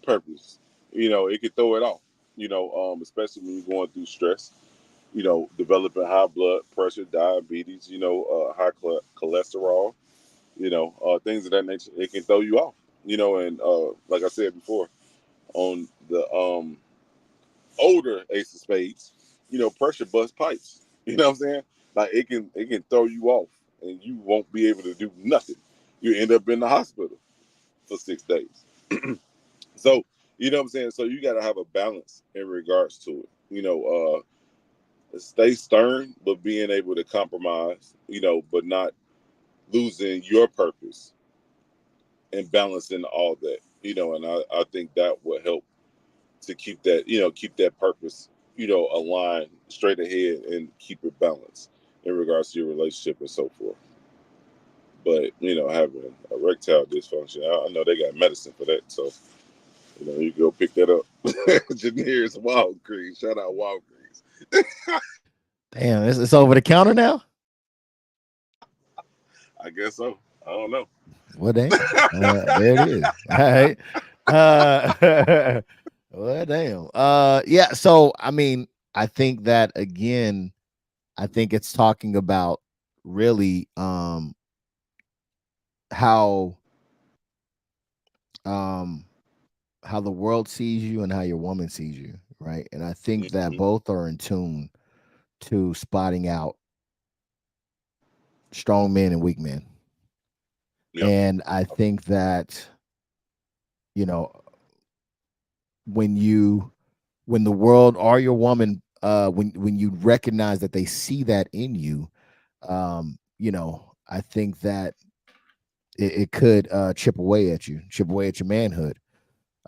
purpose. It can throw it off. Especially when you're going through stress. Developing high blood pressure, diabetes. High cholesterol. Things of that nature. It can throw you off. And like I said before, on the older Ace of Spades, pressure bust pipes. You know what I'm saying? Like it can throw you off, and you won't be able to do nothing. You end up in the hospital for 6 days. So you know what I'm saying. So you got to have a balance in regards to it. Stay stern, but being able to compromise. But not losing your purpose and balancing all that. And I think that will help to keep that purpose, aligned straight ahead and keep it balanced in regards to your relationship and so forth. But having erectile dysfunction, I know they got medicine for that, so you go pick that up. Engineers Walgreens, shout out Walgreens. Damn, it's over the counter now. I guess so. I don't know. Well, damn. There it is. All right. Uh, well, damn. Yeah. So, I mean, I think that again, I think it's talking about really how um how the world sees you and how your woman sees you, right? And I think that Hmm. both are in tune to spotting out strong men and weak men. Yep. And I think that, you know, when you when the world or your woman, when you recognize that they see that in you, I think that it could chip away at your manhood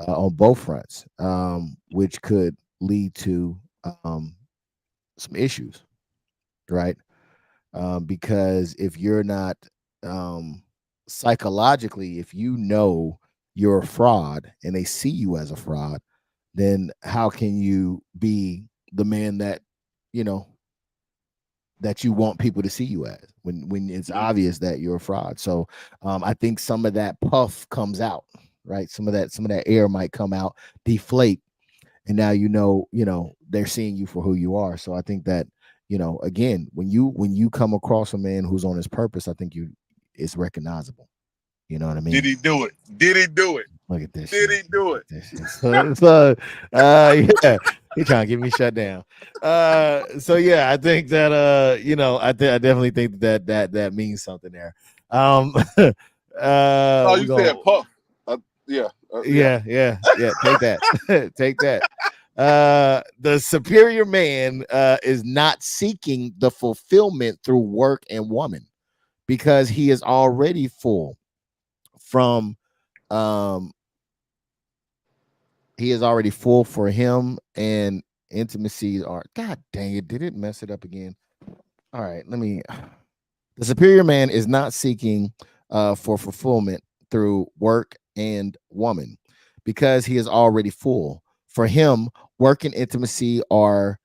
on both fronts, which could lead to um, some issues, right? Because if you're not um, psychologically, if you know you're a fraud and they see you as a fraud, then how can you be the man that you know that you want people to see you as when it's obvious that you're a fraud? So I think some of that puff comes out, right? Some of that air might come out, deflate, and now they're seeing you for who you are. So I think that again, when you come across a man who's on his purpose, I think it's recognizable. You know what I Did mean? he do it? Did he do it? Look at this Did shit. he Look do at it? this shit. Yeah, he trying to get me shut down. So yeah, I think that I definitely think that means something there. Oh, We you gonna said puff. Yeah, yeah. yeah. Take that, take that. The superior man is not seeking the fulfillment through work and woman because he is already full from um he is already full for him, and intimacies are, god dang it, did it mess it up again? All right, let me. The superior man is not seeking for fulfillment through work and woman because he is already full. For him, work and intimacy are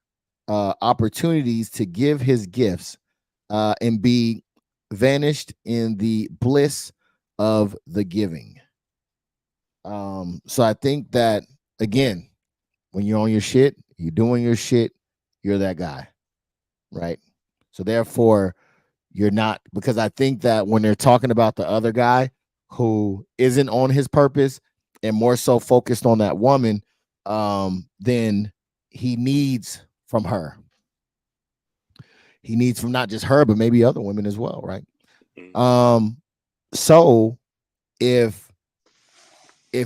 opportunities to give his gifts and be vanished in the bliss of the giving. So I think that, again, when you're on your shit, you're doing your shit, you're that guy, right? So therefore, you're not, because I think that when they're talking about the other guy who isn't on his purpose and more so focused on that woman, then he needs from her. He needs from not just her, but maybe other women as well, right? Mhm. Um, so if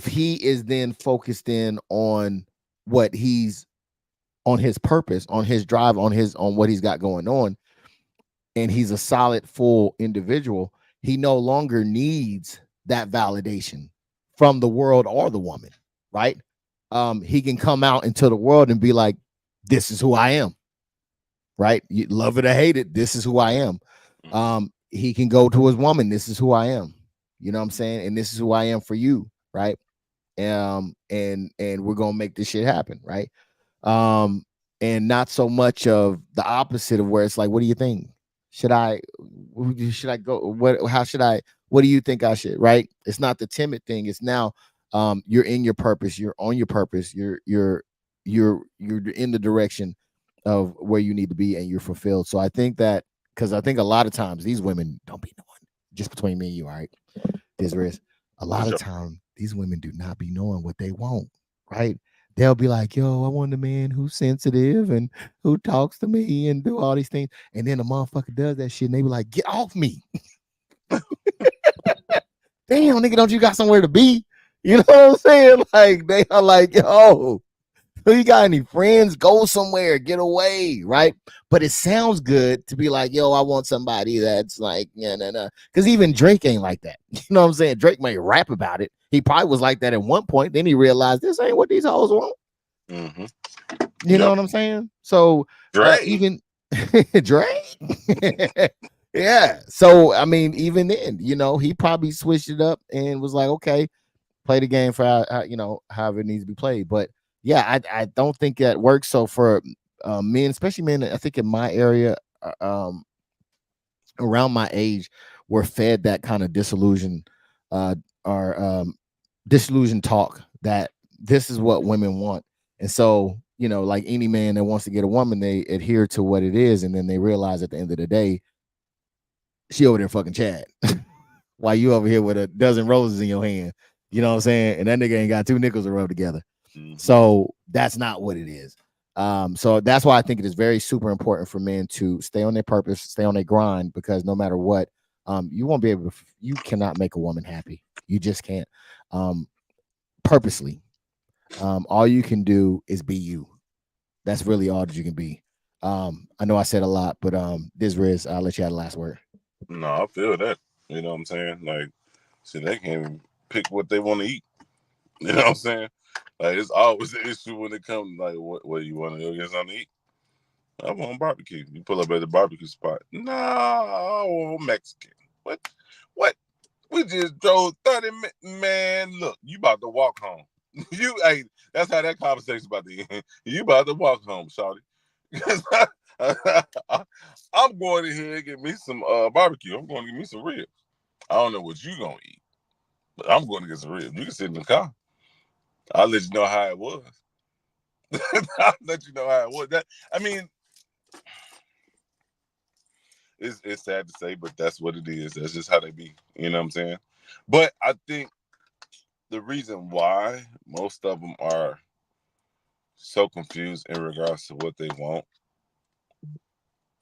he is then focused in on what he's on his purpose, on his drive, on what he's got going on, and he's a solid, full individual, he no longer needs that validation from the world or the woman, right? He can come out into the world and be like, "This is who I am," right? You love it or hate it, this is who I am. He can go to his woman, "This is who I am," you know what I'm saying, and this is who I am for you, right? And we're gonna make this shit happen, right? um and not so much of the opposite of where it's like, what do you think, should I go, how should I, what do you think I should, right? It's not the timid thing, it's now you're in your purpose, you're on your purpose, you're in the direction of where you need to be, and you're fulfilled. So I think that, because I think a lot of times these women don't be knowing, just between me and you, all right, this risk, a For lot of sure. time these women do not be knowing what they want, right? They'll be like, "Yo, I want a man who's sensitive and who talks to me and do all these things." And then the motherfucker does that shit and they be like, "Get off me." Damn, nigga, don't you got somewhere to be? You know what I'm saying? Like, they are like, "Yo, who you got any friends? Go somewhere, get away," right? But it sounds good to be like, "Yo, I want somebody that's like, yeah, no, no." Because even Drake ain't like that. You know what I'm saying? Drake may rap about it. He probably was like that at one point. Then he realized this ain't what these hoes want. Hmm. You know Yep. what I'm saying? So Dre. even Drake. Yeah. So I mean, even then, he probably switched it up and was like, okay, play the game for however it needs to be played. But yeah, I don't think that works. So for men, especially men, I think in my area, around my age, we're fed that kind of uh, or disillusion talk that this is what women want. And so, like any man that wants to get a woman, they adhere to what it is, and then they realize at the end of the day, she over there fucking Chad, while you over here with a dozen roses in your hand. You know what I'm saying? And that nigga ain't got two nickels to rub together. Hmm. So that's not what it is. So that's why I think it is very super important for men to stay on their purpose, stay on their grind, because no matter what, you won't be able to, you cannot make a woman happy. You just can't. Purposely. All you can do is be you. That's really all that you can be. I know I said a lot, but this Riz, I'll let you have the last word. No, I feel that. You know what I'm saying? Like, see, they can't even pick what they want to eat. You know what I'm saying? Like, it's always an issue when it comes like, what you want to go get something to eat? I want barbecue. You pull up at the barbecue spot. No, I want Mexican. What? What? We just drove 30 minutes. Man, look, you about to walk home. You ain't. That's how that conversation about to end. You about to walk home, shawty. Because I'm going in here and get me some barbecue. I'm going to get me some ribs. I don't know what you going to eat, but I'm going to get some ribs. You can sit in the car. I'll let you know how it was. I'll let you know how it was. That I mean, it's sad to say, but that's what it is. That's just how they be. You know what I'm saying? But I think the reason why most of them are so confused in regards to what they want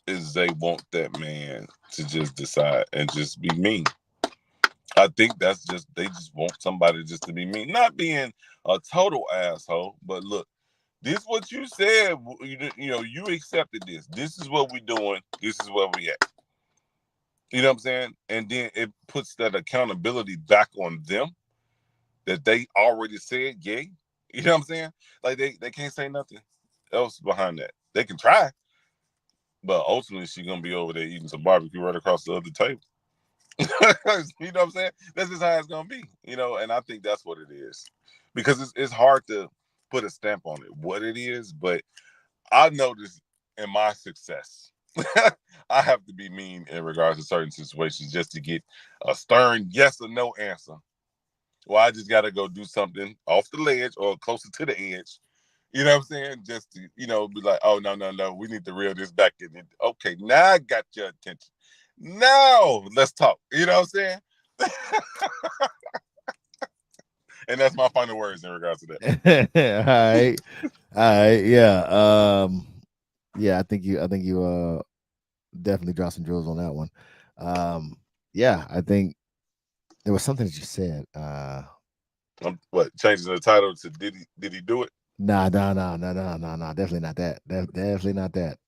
is they want that man to just decide and just be mean. I think that's just they just want somebody just to be mean, not being a total asshole. But look, this what you said. You know, you accepted this. This is what we doing. This is where we at. You know what I'm saying? And then it puts that accountability back on them that they already said yay. You know what I'm saying? Like they can't say nothing else behind that. They can try, but ultimately she's gonna be over there eating some barbecue right across the other table. You know what I'm saying? That's just how it's gonna be. You know, and I think that's what it is. Because it's hard to put a stamp on it, what it is, but I noticed in my success, I have to be mean in regards to certain situations just to get a stern yes or no answer. Well, I just got to go do something off the ledge or closer to the edge. You know what I'm saying? Just to, be like, oh, no, no, no. We need to reel this back in. Okay, now I got your attention. Now let's talk. You know what I'm saying? And that's my final words in regards to that. All right. All right. Yeah. Yeah, I think you definitely dropped some jewels on that one. Yeah, I think there was something that you said. What, changing the title to did he do it? Nah, nah, nah, nah, nah, nah, nah. Definitely not that. Definitely not that.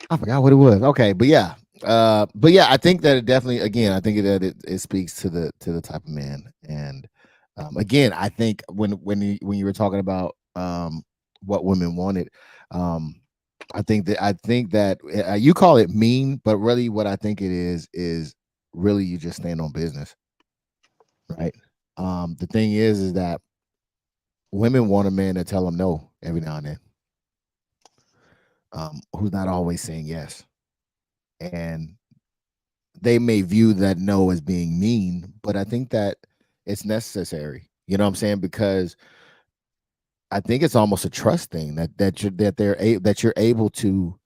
I forgot what it was. Okay, but yeah, I think that it definitely, again, I think that it speaks to the type of man. And again, I think when you were talking about what women wanted, um, I think that you call it mean, but really what I think it is really you just stand on business, right? The thing is that women want a man to tell them no every now and then, who's not always saying yes. And they may view that no as being mean, but I think that it's necessary. You know what I'm saying? Because I think it's almost a trust thing that you're able to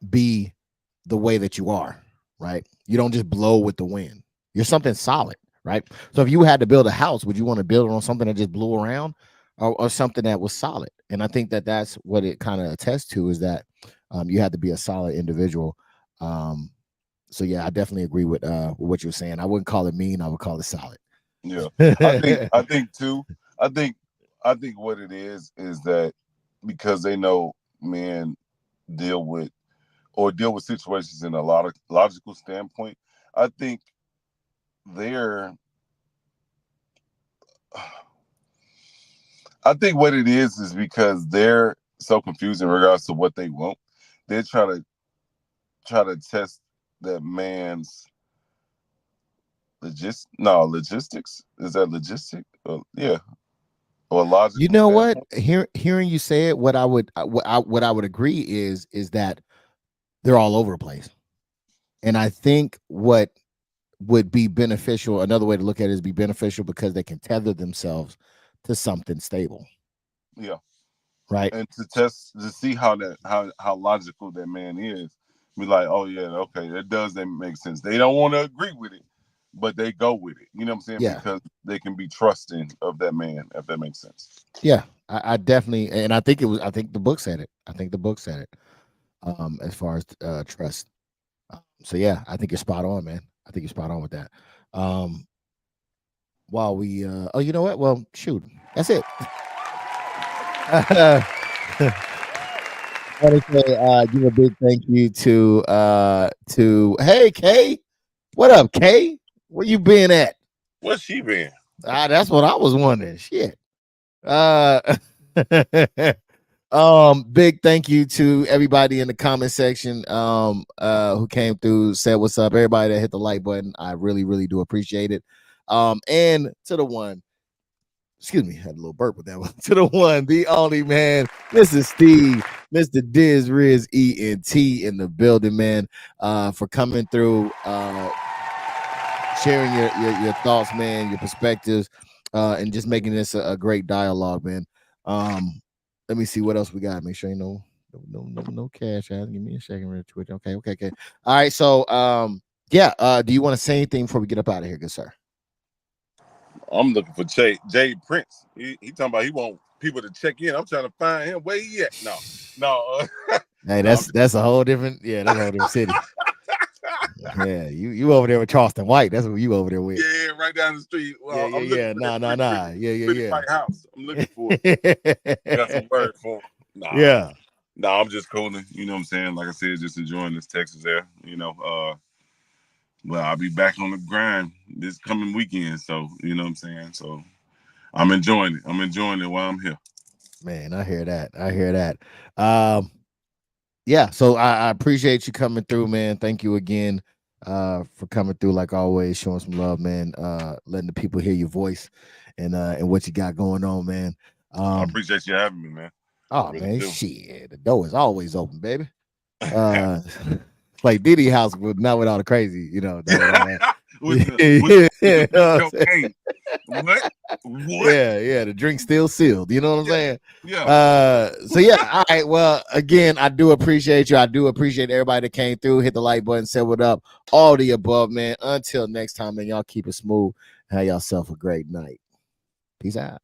be the way that you are, right? You don't just blow with the wind. You're something solid, right? So if you had to build a house, would you want to build it on something that just blew around, or something that was solid? And I think that that's what it kind of attests to, is that you had to be a solid individual. Um, so yeah, I definitely agree with what you're saying. I wouldn't call it mean. I would call it solid. Yeah. I think too, I think I think what it is that because they know men deal with deal with situations in a lot of logical standpoint, I think they're I think what it is because they're so confused in regards to what they want. They try to test that man's logistics. Is that logistic? Yeah, or You logical know what? standpoint. Hearing you say it, what I would agree is that they're all over the place. And I think what would be beneficial, another way to look at it is be beneficial because they can tether themselves to something stable, Yeah, right? and to test to see how logical that man is. Be like, oh yeah, okay, that make sense. They don't want to agree with it, but they go with it. You know what I'm saying? Yeah. Because they can be trusting of that man, if that makes sense. Yeah. I definitely, and I think the book said it. I think the book said it. As far as trust. So yeah, I think you're spot on, man. I think you're spot on with that. While we oh, you know what? Well, shoot. That's it. I want to say, give a big thank you to hey Kay, what up Kay? Where you been at? What's she been? That's what I was wondering. Shit. Uh, big thank you to everybody in the comment section who came through, said what's up. Everybody that hit the like button, I really, really do appreciate it. And to the one, excuse me, had a little burp with that one. To the one, the only man, Mr. Steve, Mr. Diz Riz ENT in the building, man, for coming through, sharing your thoughts, man, your perspectives, and just making this a great dialogue, man. Let me see what else we got. Make sure you know no cash out. Give me a second. Real Twitch. Okay. All right. So yeah. Do you want to say anything before we get up out of here, good sir? I'm looking for Jay Prince. He talking about he want people to check in. I'm trying to find him. Where he at? No. Hey, that's a whole different. Yeah, that's a whole different city. Yeah, you over there with Charleston White. That's what you over there with. Yeah, right down the street. Well, Yeah. Nah. Yeah. White house. I'm looking for it. Got some word for him. Nah. Yeah. Nah, I'm just cooling. You know what I'm saying? Like I said, just enjoying this Texas air. You know, well, I'll be back on the grind this coming weekend. So, you know what I'm saying? So I'm enjoying it. I'm enjoying it while I'm here. Man, I hear that. Yeah, so I appreciate you coming through, man. Thank you again for coming through, like always, showing some love, man. Letting the people hear your voice and what you got going on, man. I appreciate you having me, man. Oh really man, shit, the door is always open, baby. Like Diddy house, but not with all the crazy, you know. with cocaine. What? Yeah, the drink's still sealed. You know what I'm saying? Yeah. So yeah, all right. Well, again, I do appreciate you. I do appreciate everybody that came through, hit the like button, said what up, all the above, man. Until next time, man, y'all keep it smooth. Have yourself a great night. Peace out.